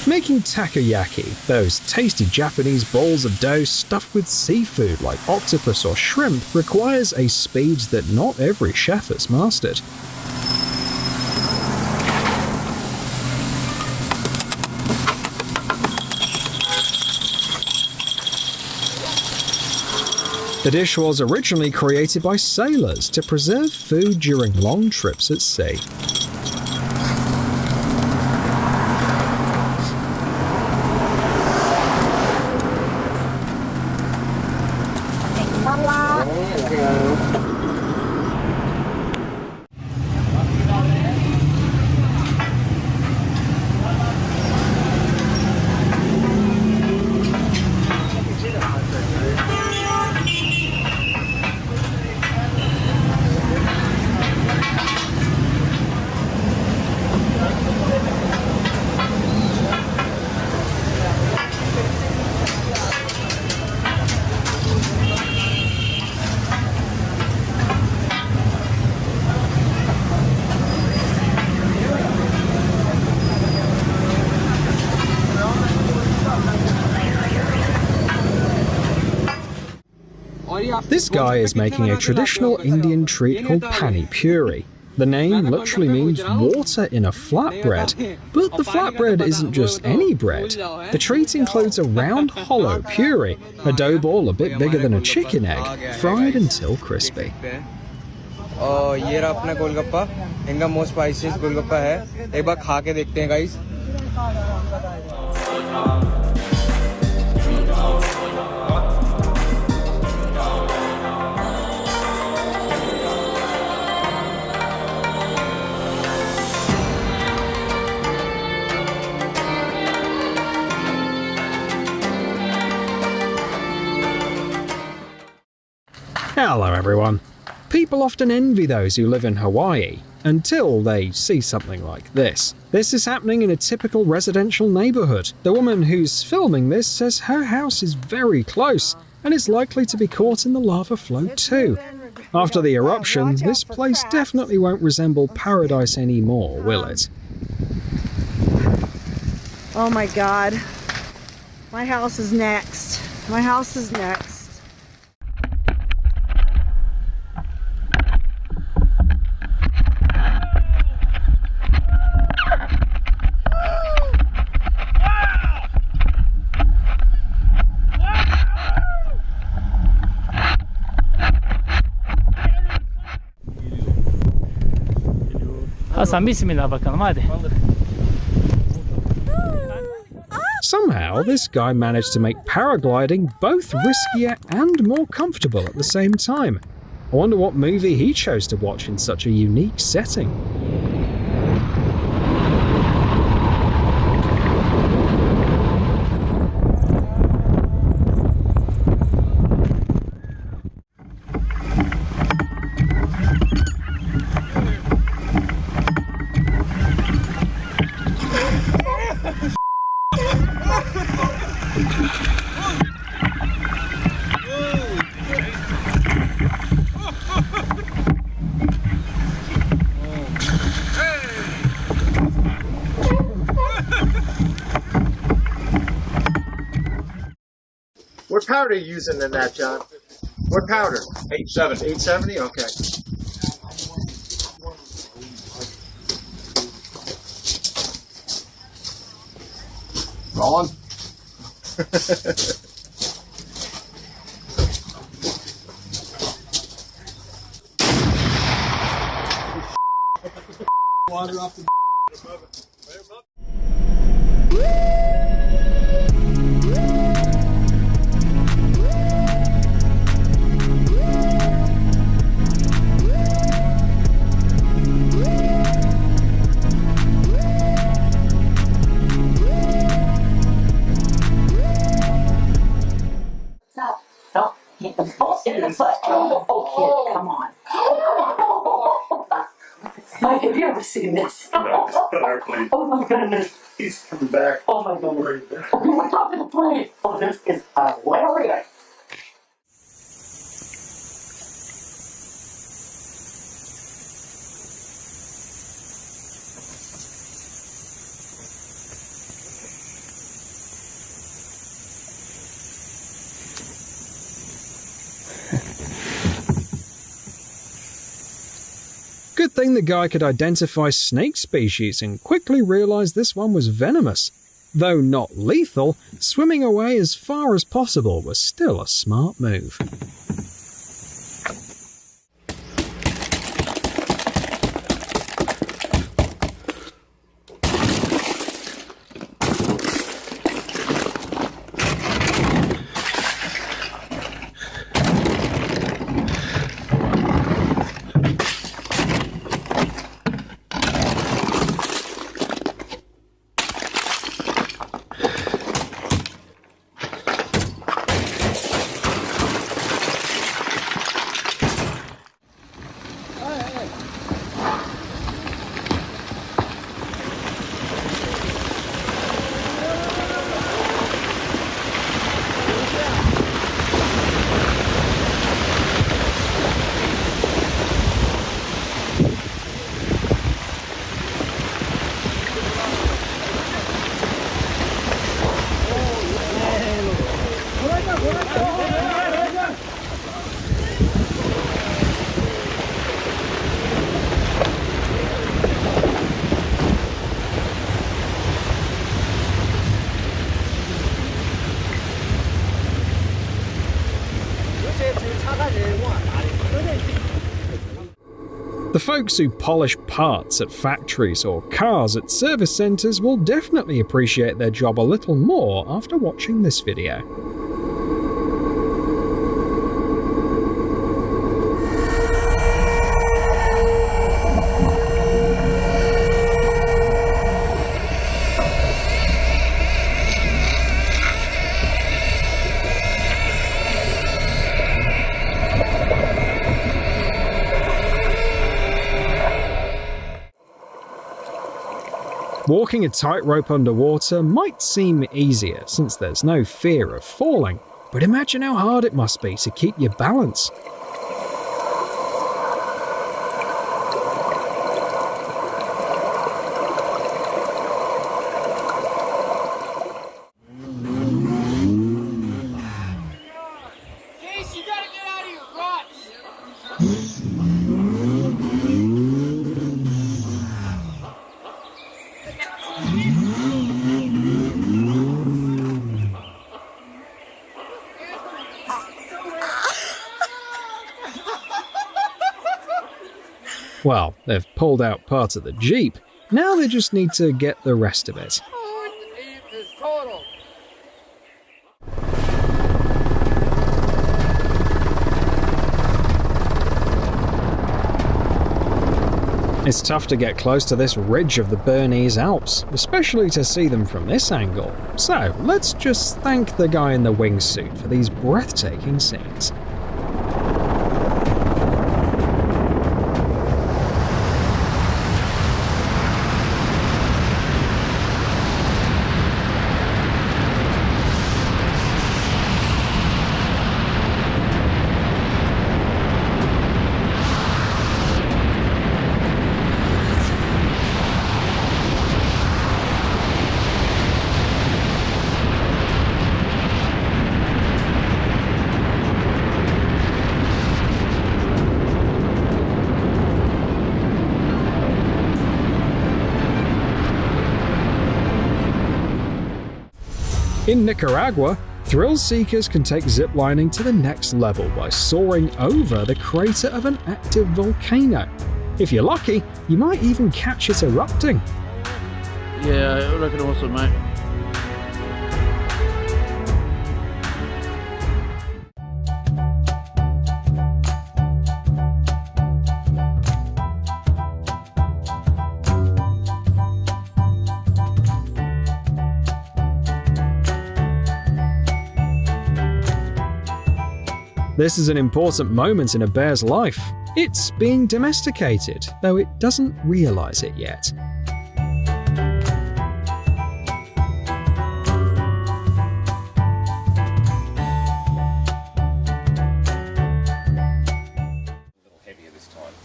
Making takoyaki, those tasty Japanese balls of dough stuffed with seafood like octopus or shrimp, requires a speed that not every chef has mastered. The dish was originally created by sailors to preserve food during long trips at sea. This guy is making a traditional Indian treat called pani puri. The name literally means water in a flatbread, but the flatbread isn't just any bread. The treat includes a round hollow puri, a dough ball a bit bigger than a chicken egg, fried until crispy. और ये रहा अपना गोलगप्पा, इनका most स्पाइसीस्ट golgappa है, एक बार खा के देखते हैं guys. Hello everyone. People often envy those who live in Hawaii, until they see something like this. This is happening in a typical residential neighborhood. The woman who's filming this says her house is very close, and is likely to be caught in the lava flow too. After the eruption, this place definitely won't resemble paradise anymore, will it? Oh my God. My house is next. My house is next. Hasan bismillah bakalım hadi. Somehow, this guy managed to make paragliding both riskier and more comfortable at the same time. I wonder what movie he chose to watch in such a unique setting. What powder are you using in that, John? What powder? 870. 870? Okay. Rolling. Water off the... No, hit the ball in the foot. Oh, kid, come on. Mike, have you ever seen this? Oh my goodness. He's coming back. Oh my goodness. We're talking to play. Oh, this is hilarious. Good thing the guy could identify snake species and quickly realized this one was venomous. Though not lethal, swimming away as far as possible was still a smart move. The folks who polish parts at factories or cars at service centres will definitely appreciate their job a little more after watching this video. Walking a tightrope underwater might seem easier since there's no fear of falling, but imagine how hard it must be to keep your balance. Case, you gotta get out of your rocks! Well, they've pulled out part of the Jeep, now they just need to get the rest of it. Underneath is total. It's tough to get close to this ridge of the Bernese Alps, especially to see them from this angle. So let's just thank the guy in the wingsuit for these breathtaking scenes. In Nicaragua, thrill seekers can take ziplining to the next level by soaring over the crater of an active volcano. If you're lucky, you might even catch it erupting. Yeah, I reckon also, mate. This is an important moment in a bear's life. It's being domesticated, though it doesn't realize it yet.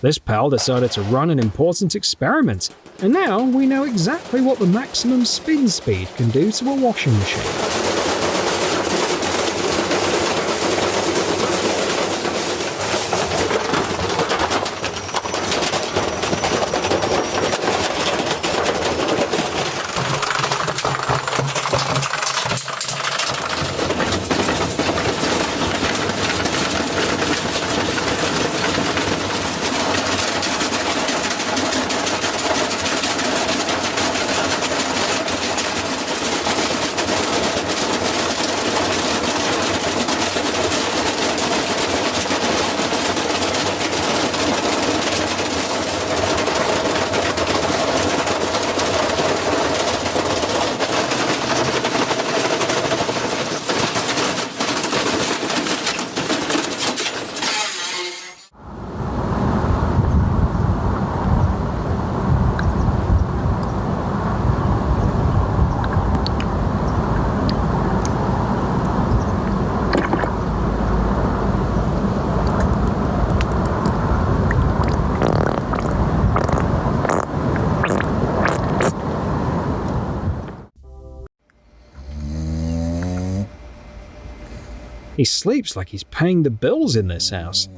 This pal decided to run an important experiment, and now we know exactly what the maximum spin speed can do to a washing machine. He sleeps like he's paying the bills in this house.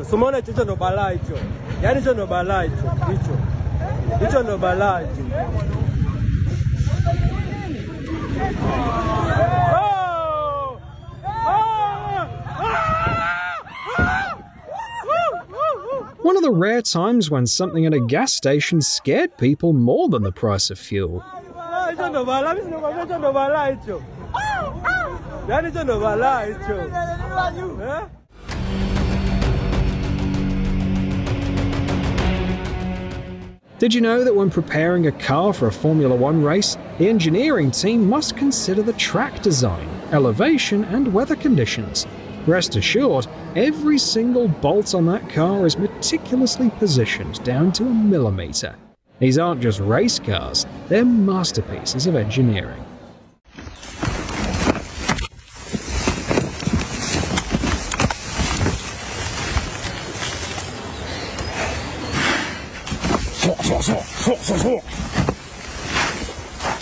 Simona hicho ndo balaa hicho. Yaani hicho ndo balaa hicho. Hicho ndo balaa hicho. One of the rare times when something at a gas station scared people more than the price of fuel. Hicho ndo balaa, hicho ndo balaa hicho. Yaani hicho ndo balaa hicho. Did you know that when preparing a car for a Formula One race, the engineering team must consider the track design, elevation, and weather conditions? Rest assured, every single bolt on that car is meticulously positioned down to a millimeter. These aren't just race cars, they're masterpieces of engineering.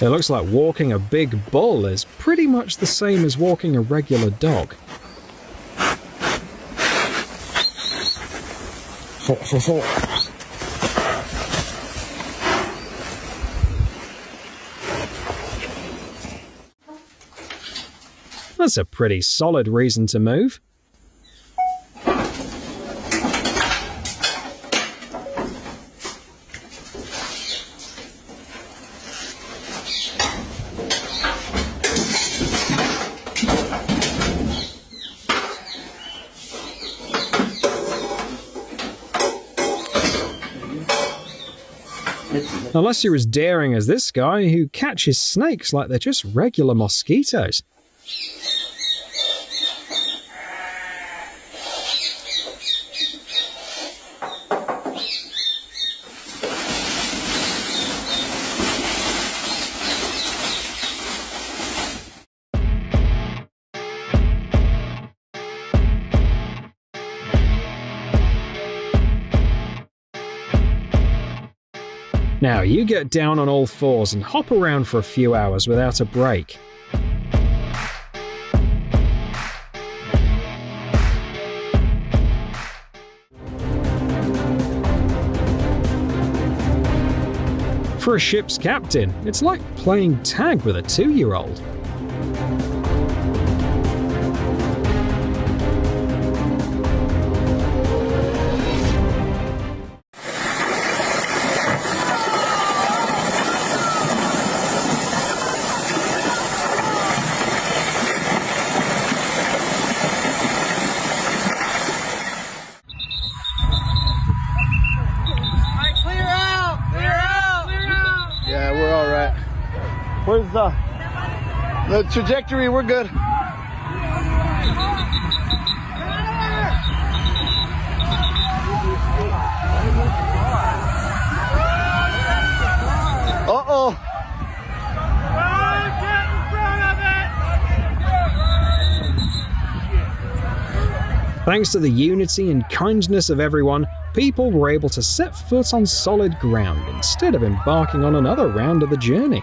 It looks like walking a big bull is pretty much the same as walking a regular dog. That's a pretty solid reason to move. Unless you're as daring as this guy who catches snakes like they're just regular mosquitoes. Now you get down on all fours and hop around for a few hours without a break. For a ship's captain, it's like playing tag with a 2-year-old. Where's the trajectory? We're good. Uh-oh. Thanks to the unity and kindness of everyone, people were able to set foot on solid ground instead of embarking on another round of the journey.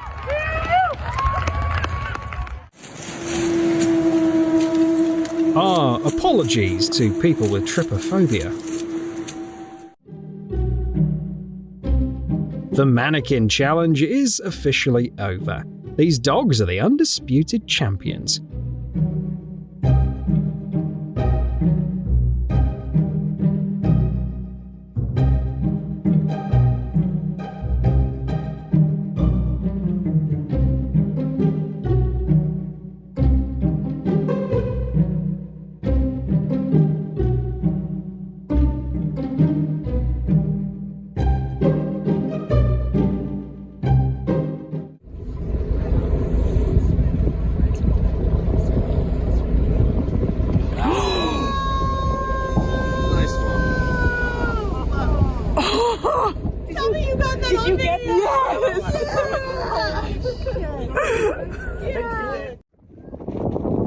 Apologies to people with trypophobia. The mannequin challenge is officially over. These dogs are the undisputed champions.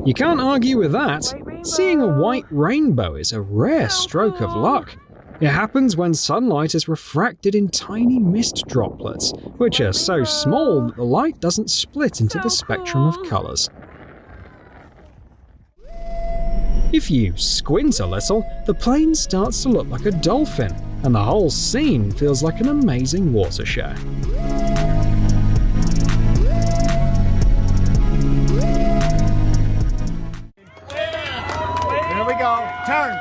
You can't argue with that. Seeing a white rainbow is a rare stroke of luck. It happens when sunlight is refracted in tiny mist droplets, which are so small that the light doesn't split into the spectrum of colours. If you squint a little, the plane starts to look like a dolphin, and the whole scene feels like an amazing water show. Here we go. Turn.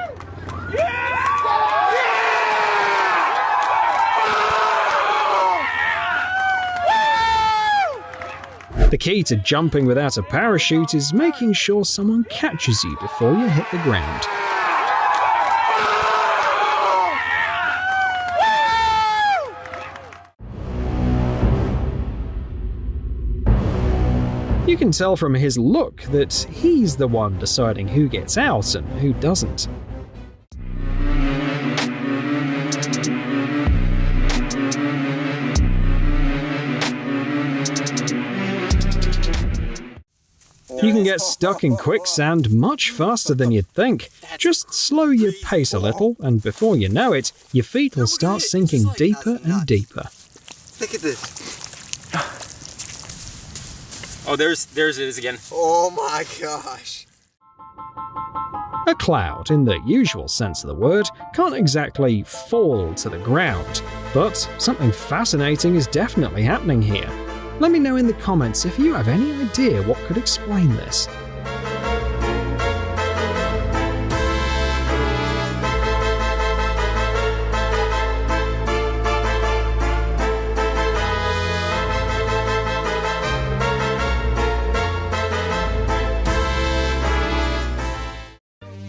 The key to jumping without a parachute is making sure someone catches you before you hit the ground. You can tell from his look that he's the one deciding who gets out and who doesn't. You can get stuck in quicksand much faster than you'd think. Just slow your pace a little, and before you know it, your feet will start sinking deeper and deeper. Look at this. Oh, there's it is again. Oh my gosh. A cloud, in the usual sense of the word, can't exactly fall to the ground, but something fascinating is definitely happening here. Let me know in the comments if you have any idea what could explain this.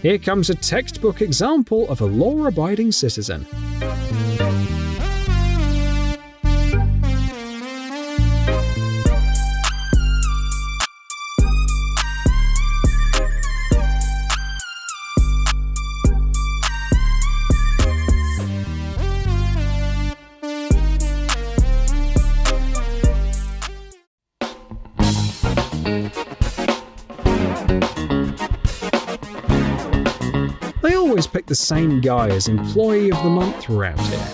Here comes a textbook example of a law-abiding citizen. They always pick the same guy as Employee of the Month around here.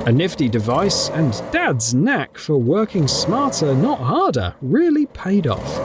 A nifty device, and Dad's knack for working smarter, not harder, really paid off.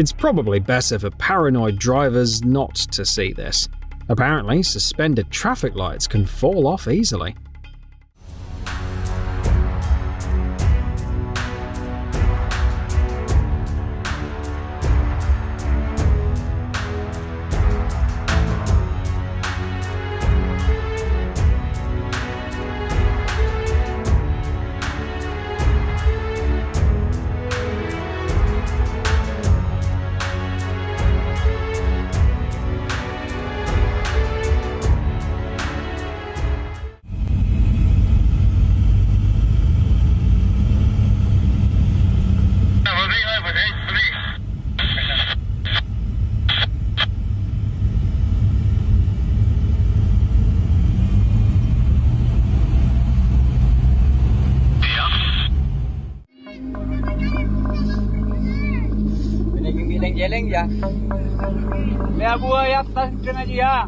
It's probably better for paranoid drivers not to see this. Apparently, suspended traffic lights can fall off easily. Geleng ya. Lihat gua ya, taskan aja ya.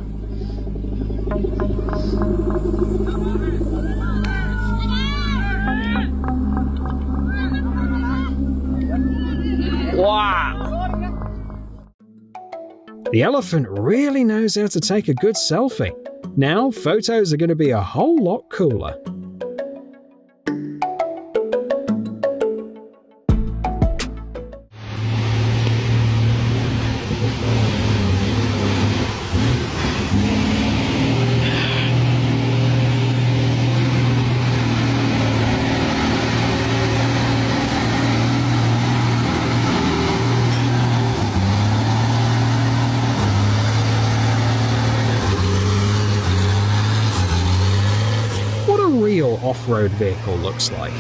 Wow. The elephant really knows how to take a good selfie. Now, photos are going to be a whole lot cooler. Real off-road vehicle looks like.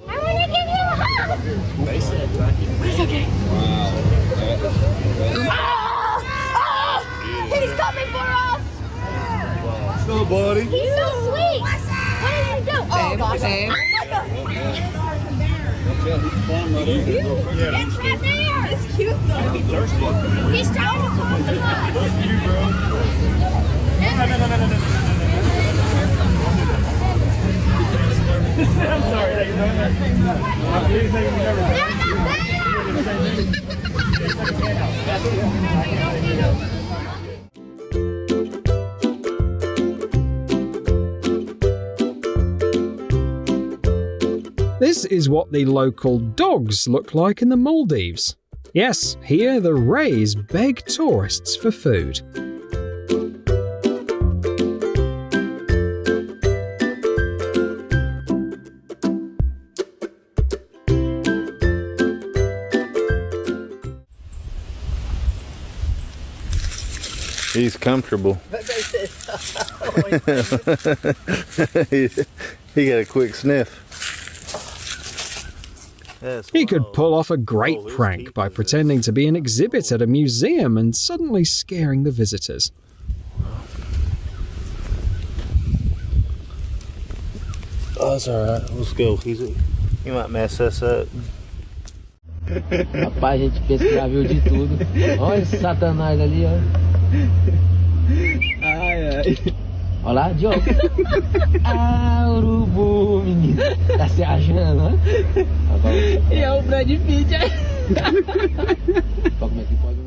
I want to give you a hug! It's okay. He's coming for us! What's up, buddy? He's so sweet! What did you do? Oh, gosh. It's right there! It's cute though. He's trying to talk to us. I'm sorry. This is what the local dogs look like in the Maldives. Yes, here the rays beg tourists for food. He's comfortable. he got a quick sniff. He could pull off a great prank by pretending to be an exhibit at a museum and suddenly scaring the visitors. Oh, it's alright. Let's go. He might mess us up. Rapaz, a gente pensa que já viu de tudo. Olha esse satanás ali, ó. Ai, ai. Olha lá, Diogo. Ah, urubu, menino. Tá se achando, ó. E é o Brad Pitt, aí. Como é que pode...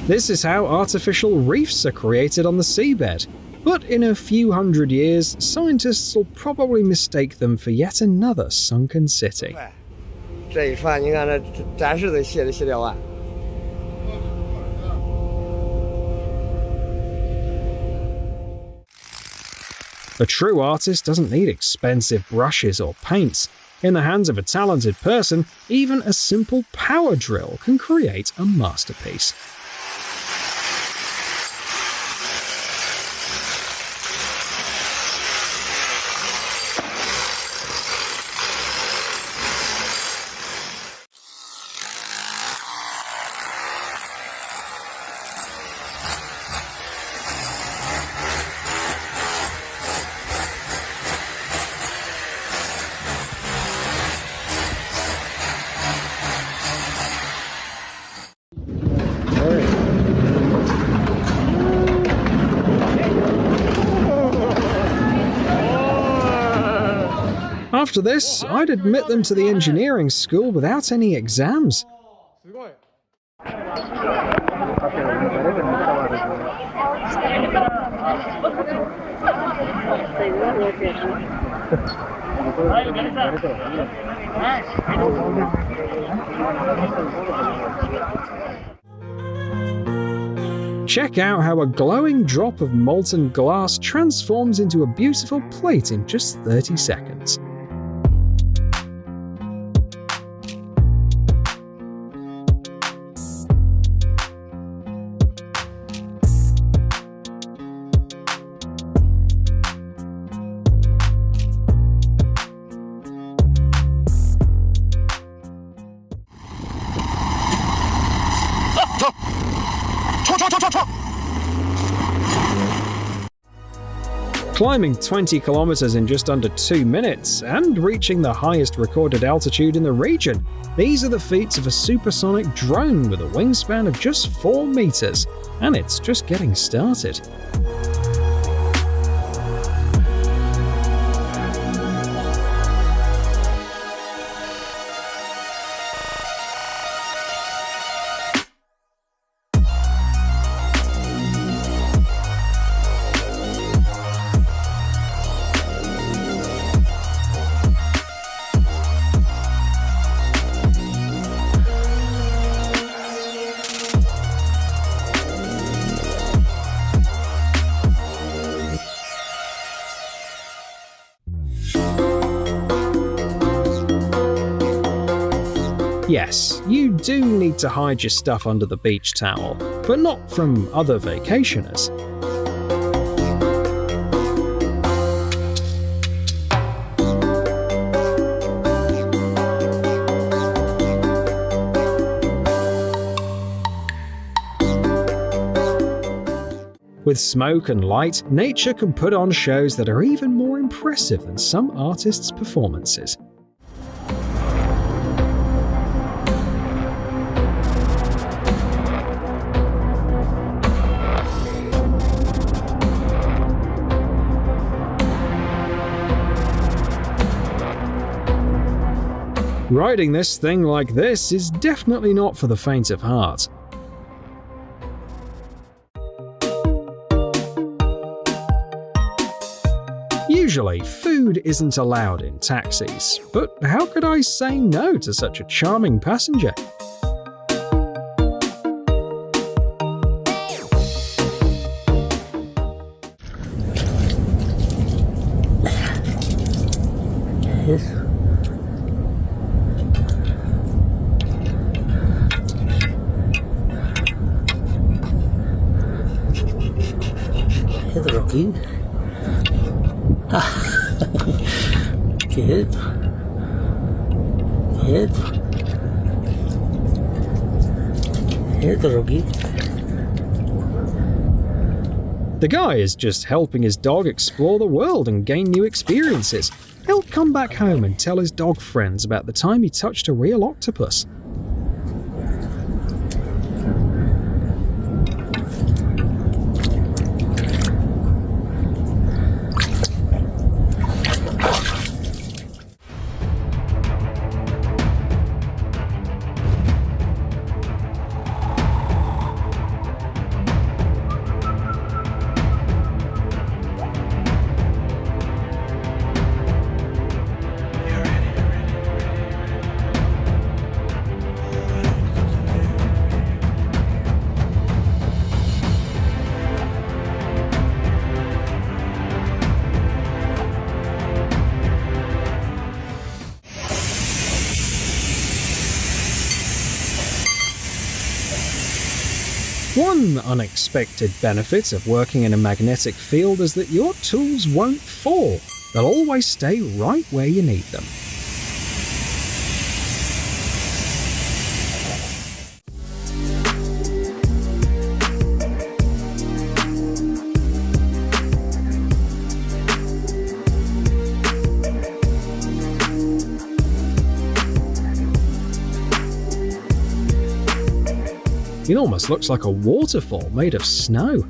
This is how artificial reefs are created on the seabed. But in a few hundred years, scientists will probably mistake them for yet another sunken city. 这一串，你看这展示的卸掉啊。 A true artist doesn't need expensive brushes or paints. In the hands of a talented person, even a simple power drill can create a masterpiece. After this, I'd admit them to the engineering school without any exams. Check out how a glowing drop of molten glass transforms into a beautiful plate in just 30 seconds. Climbing 20 kilometers in just under 2 minutes and reaching the highest recorded altitude in the region. These are the feats of a supersonic drone with a wingspan of just 4 meters, and it's just getting started. Yes, you do need to hide your stuff under the beach towel, but not from other vacationers. With smoke and light, nature can put on shows that are even more impressive than some artists' performances. Riding this thing like this is definitely not for the faint of heart. Usually, food isn't allowed in taxis, but how could I say no to such a charming passenger? The guy is just helping his dog explore the world and gain new experiences. He'll come back home and tell his dog friends about the time he touched a real octopus. One unexpected benefit of working in a magnetic field is that your tools won't fall. They'll always stay right where you need them. It almost looks like a waterfall made of snow.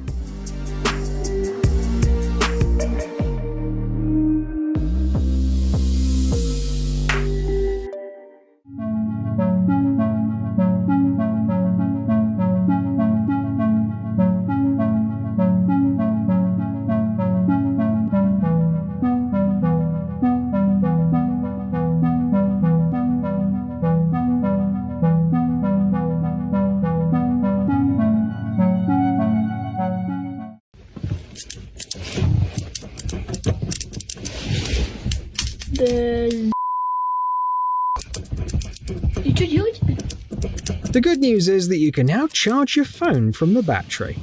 The good news is that you can now charge your phone from the battery.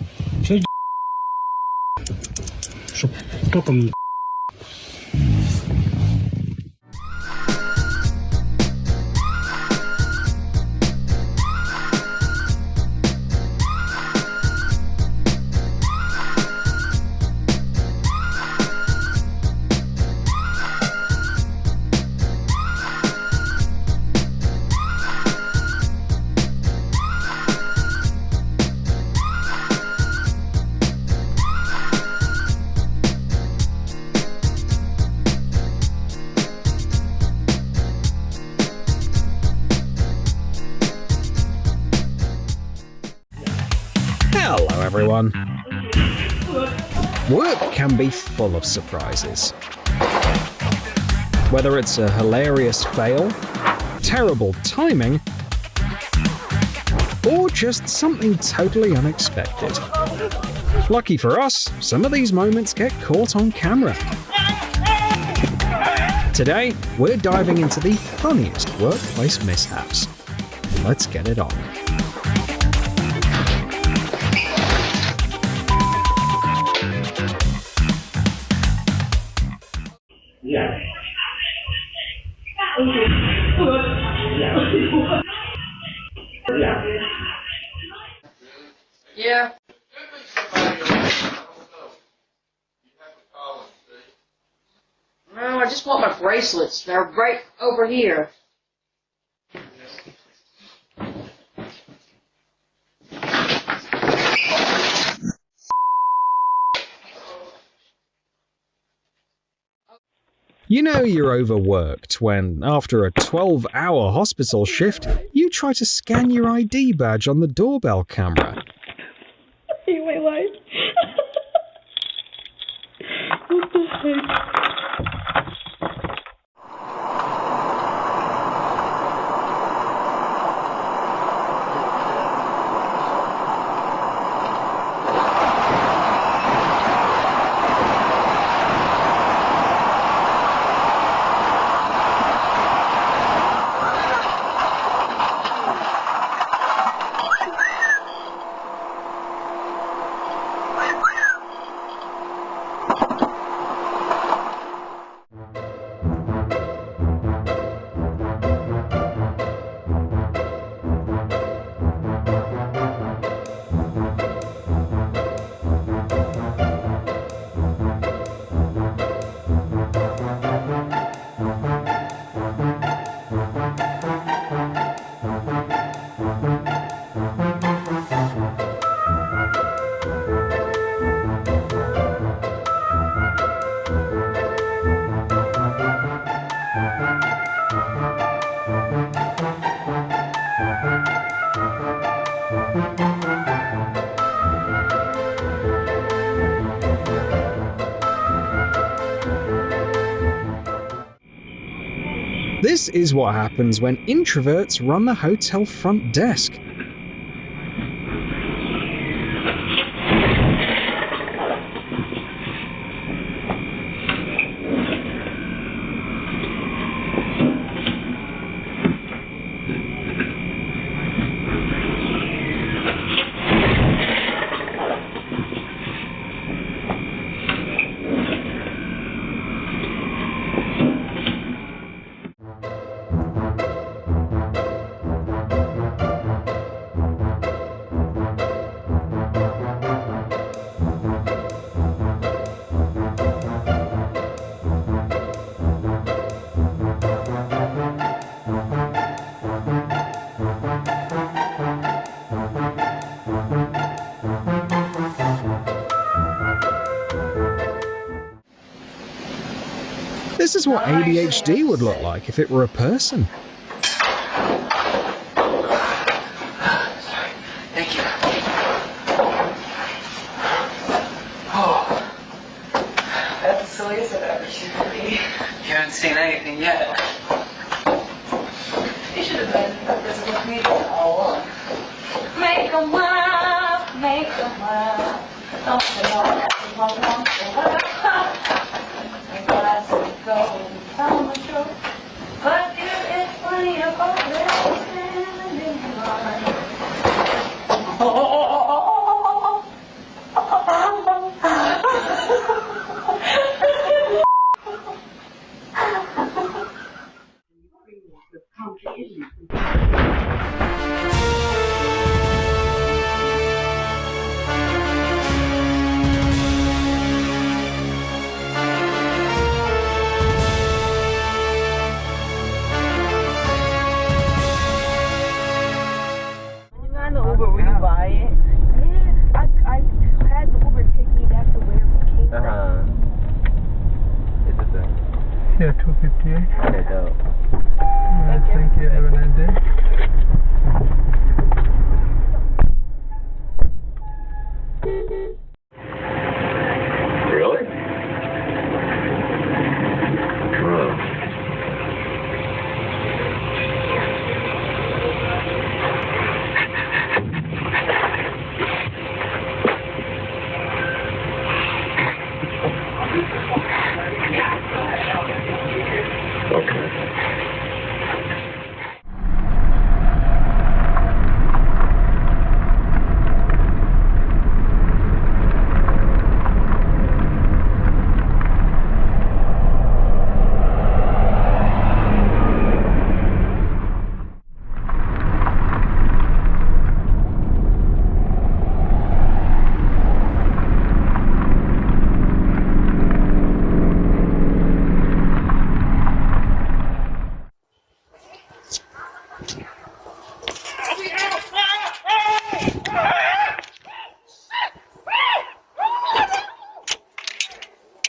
Hello everyone. Work can be full of surprises. Whether it's a hilarious fail, terrible timing, or just something totally unexpected. Lucky for us, some of these moments get caught on camera. Today, we're diving into the funniest workplace mishaps. Let's get it on. Yeah. No, I just want my bracelets. They're right over here. You know you're overworked when, after a 12-hour hospital shift, you try to scan your ID badge on the doorbell camera. I hate my life. What the heck? This is what happens when introverts run the hotel front desk. This is what ADHD would look like if it were a person. Thank you. Oh, that's the silliest I've ever seen for me. You haven't seen anything yet. You should have been a physical comedian all along. Make 'em laugh, make 'em laugh. Don't say no, that's a long, long but there is plenty of progress in the mind. Yeah, 258. Okay, dope. Thank you. Have a nice day. Really?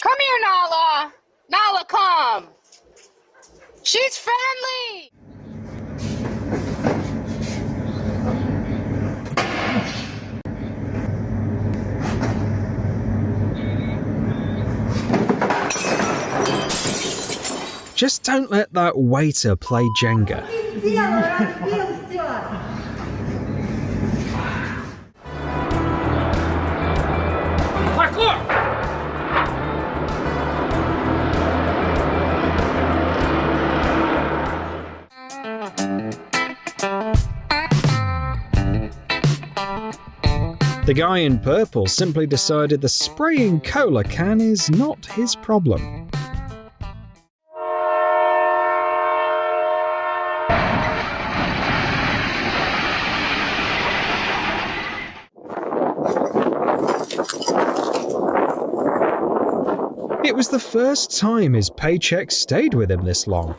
Come here, Nala. Nala, come. She's friendly. Just don't let that waiter play Jenga. The guy in purple simply decided the spraying cola can is not his problem. It was the first time his paycheck stayed with him this long.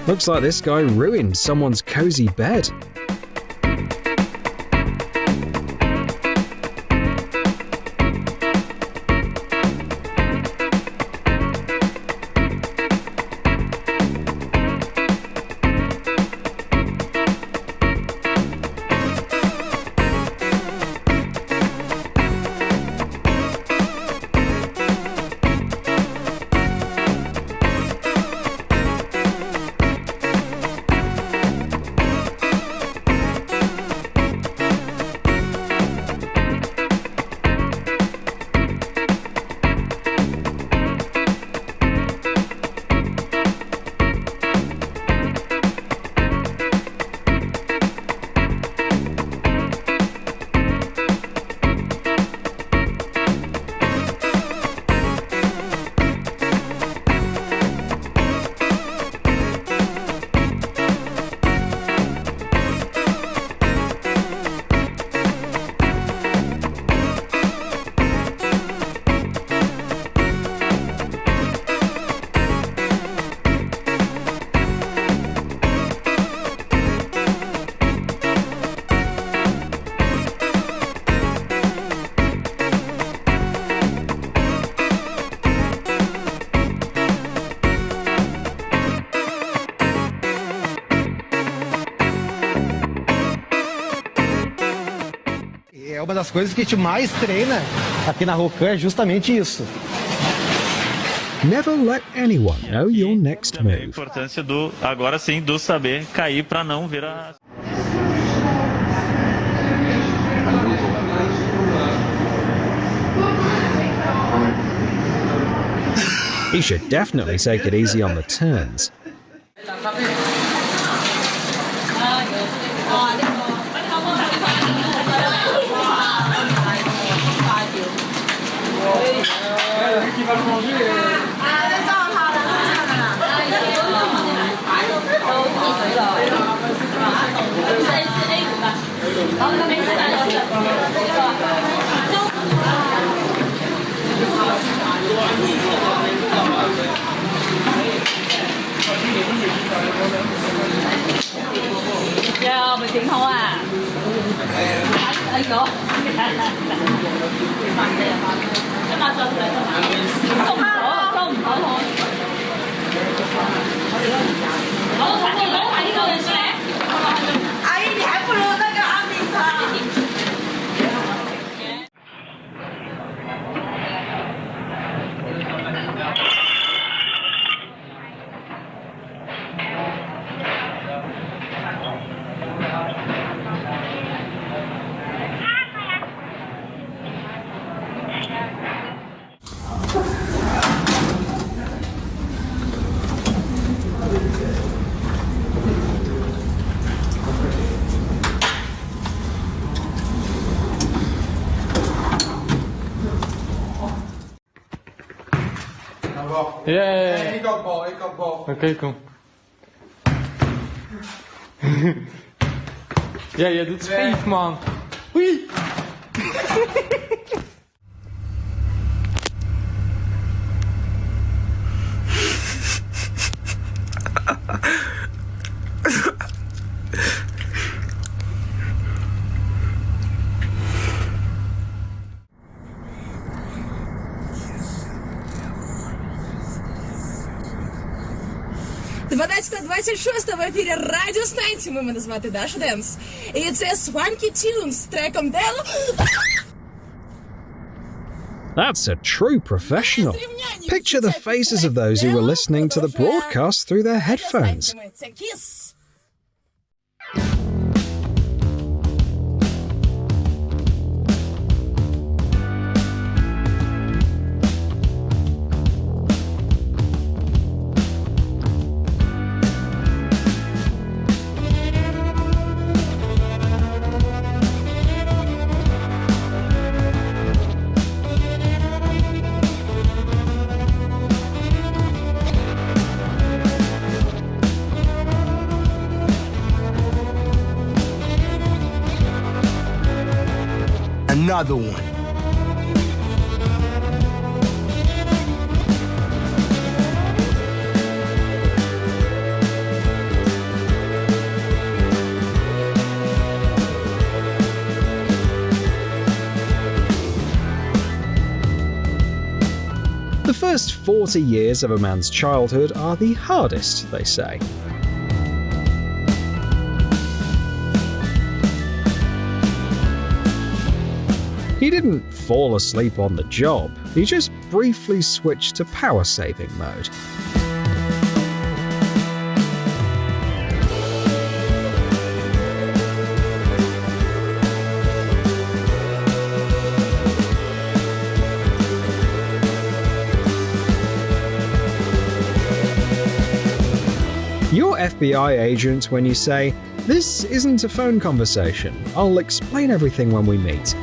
Looks like this guy ruined someone's cozy bed. É uma das coisas que a gente mais treina aqui na Rocan é justamente isso. Never let anyone know your next A move. importância do, agora sim, do saber cair para não virar. He should definitely take it easy on the turns. 要咪整好啊！哎呦，收唔到好。好，快啲攞埋呢個人出嚟。阿姨，你還不如那個阿明他。Yeah. Ik ook bal. Oké, kom. Ja, jij doet scheef, man. Oei. В ефірі радіостанції мене звати Даша Денс. І це Swanky Tunes з треком Дело. That's a true professional. Picture the faces of those who were listening to the broadcast through their headphones. Another one. The first 40 years of a man's childhood are the hardest, they say. He didn't fall asleep on the job, he just briefly switched to power saving mode. You're FBI agent when you say, "This isn't a phone conversation. I'll explain everything when we meet."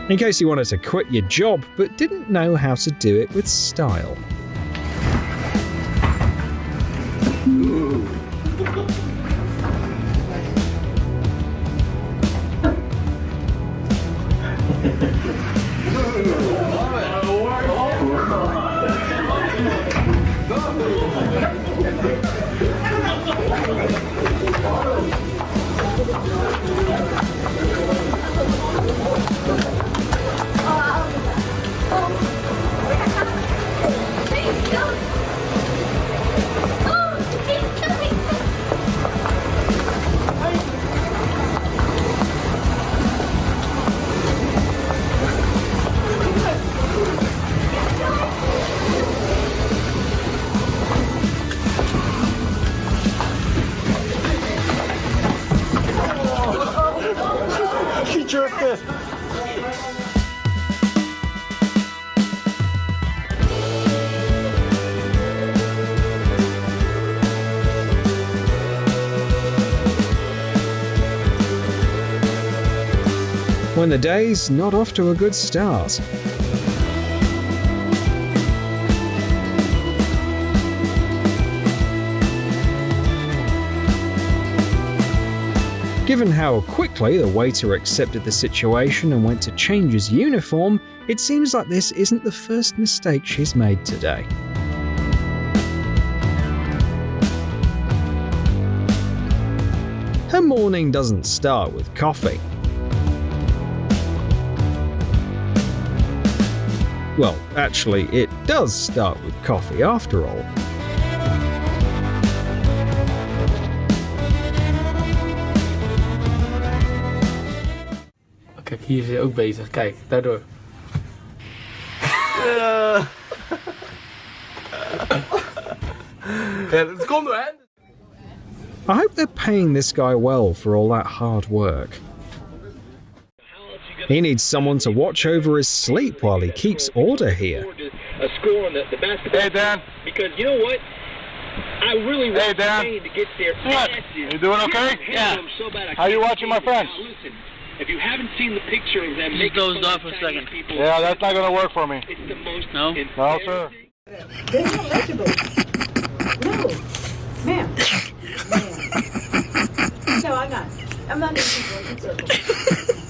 In case you wanted to quit your job but didn't know how to do it with style. When the day's not off to a good start. Given how quickly the waiter accepted the situation and went to change his uniform, It seems like this isn't the first mistake she's made today. Her morning doesn't start with coffee. Well, actually, it does start with coffee after all. Kijk, hier is hij ook bezig. Kijk, daardoor. Ja, dat komt door, hè? I hope they're paying this guy well for all that hard work. He needs someone to watch over his sleep while he keeps order here. A score on the basketball. Hey, Dan. Because you know what? I really want Spain to get their asses. You doing okay? Yeah. So How you watching my friends? Now, listen, if you haven't seen the picture of them, Just dozed off for a second. People, Yeah, that's not going to work for me. It's the most. No? No, sir. They're not legible. No. Ma'am. No, I'm not. I'm not going to keep working circles.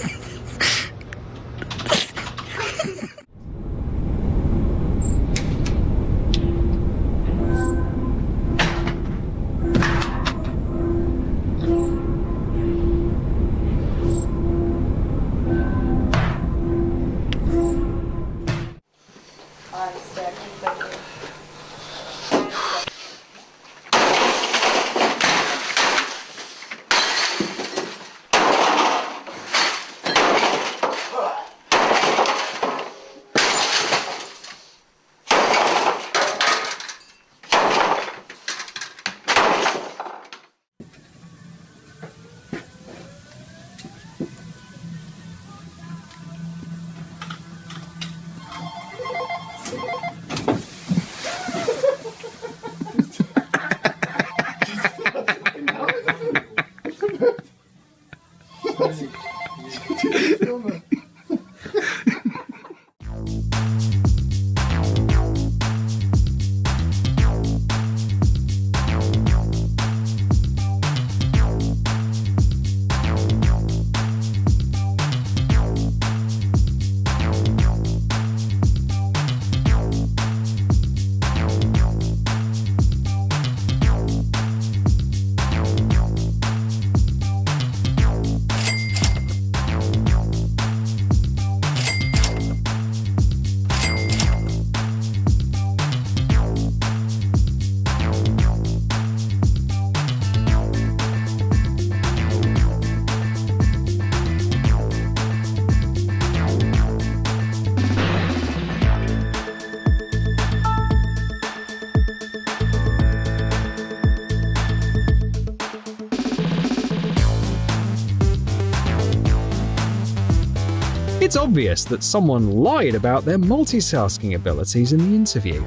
It's obvious that someone lied about their multitasking abilities in the interview.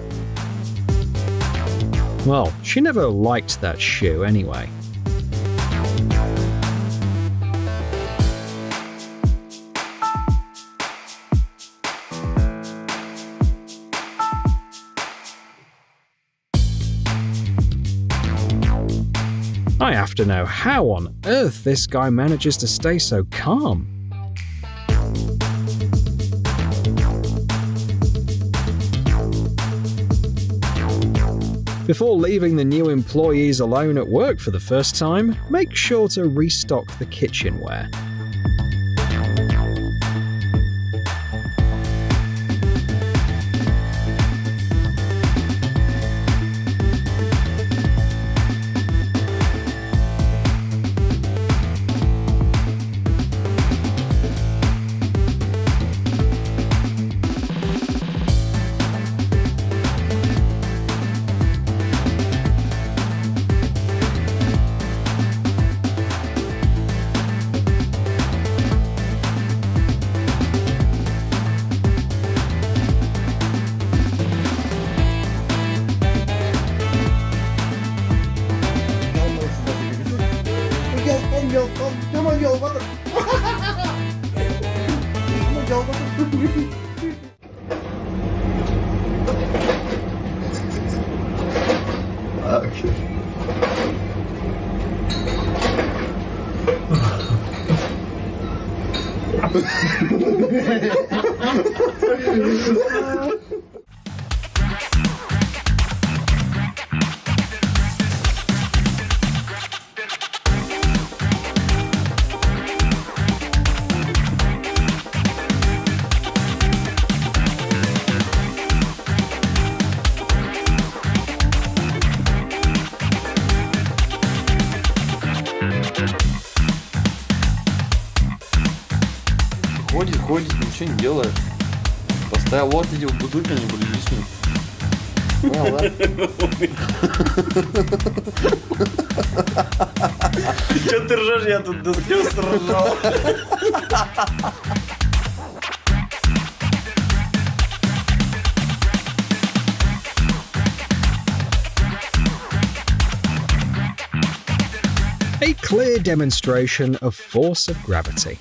Well, she never liked that shoe anyway. I have to know how on earth this guy manages to stay so calm. Before leaving the new employees alone at work for the first time, make sure to restock the kitchenware. Ходит, ничего не делает. Поставил, вот эти бутылки, они были лишние. Че ты ржешь, я тут до слез ржал. A clear demonstration of force of gravity.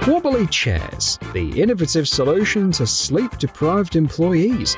Wobbly chairs, the innovative solution to sleep-deprived employees.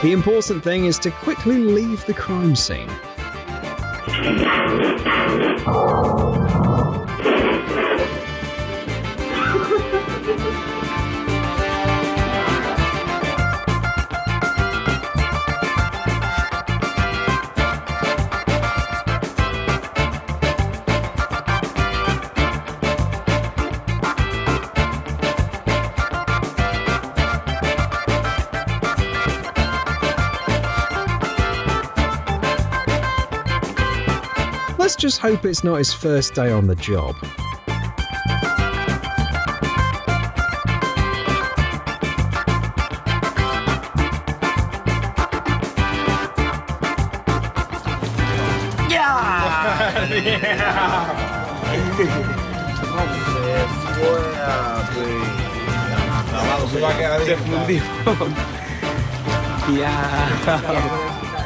The important thing is to quickly leave the crime scene. Let's just hope it's not his first day on the job.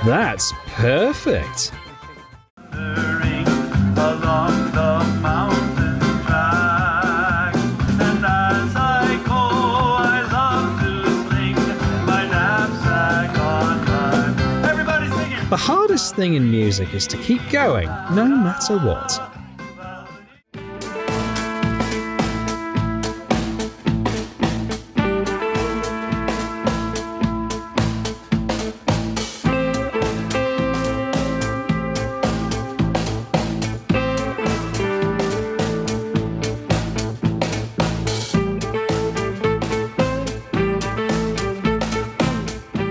That's perfect. Along the mountain track, and as I go, I love to sling my knapsack on my. Everybody singing. The hardest thing in music is to keep going, no matter what.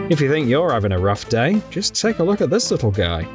If you think you're having a rough day, just take a look at this little guy.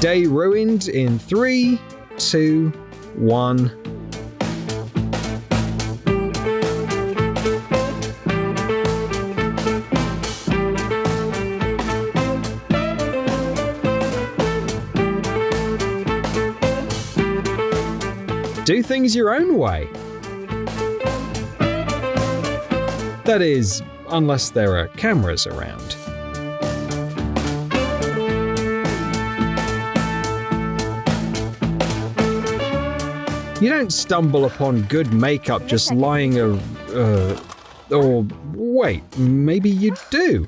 Day ruined in 3, 2, 1. Do things your own way. That is, unless there are cameras around. You don't stumble upon good makeup just lying or wait, maybe you do.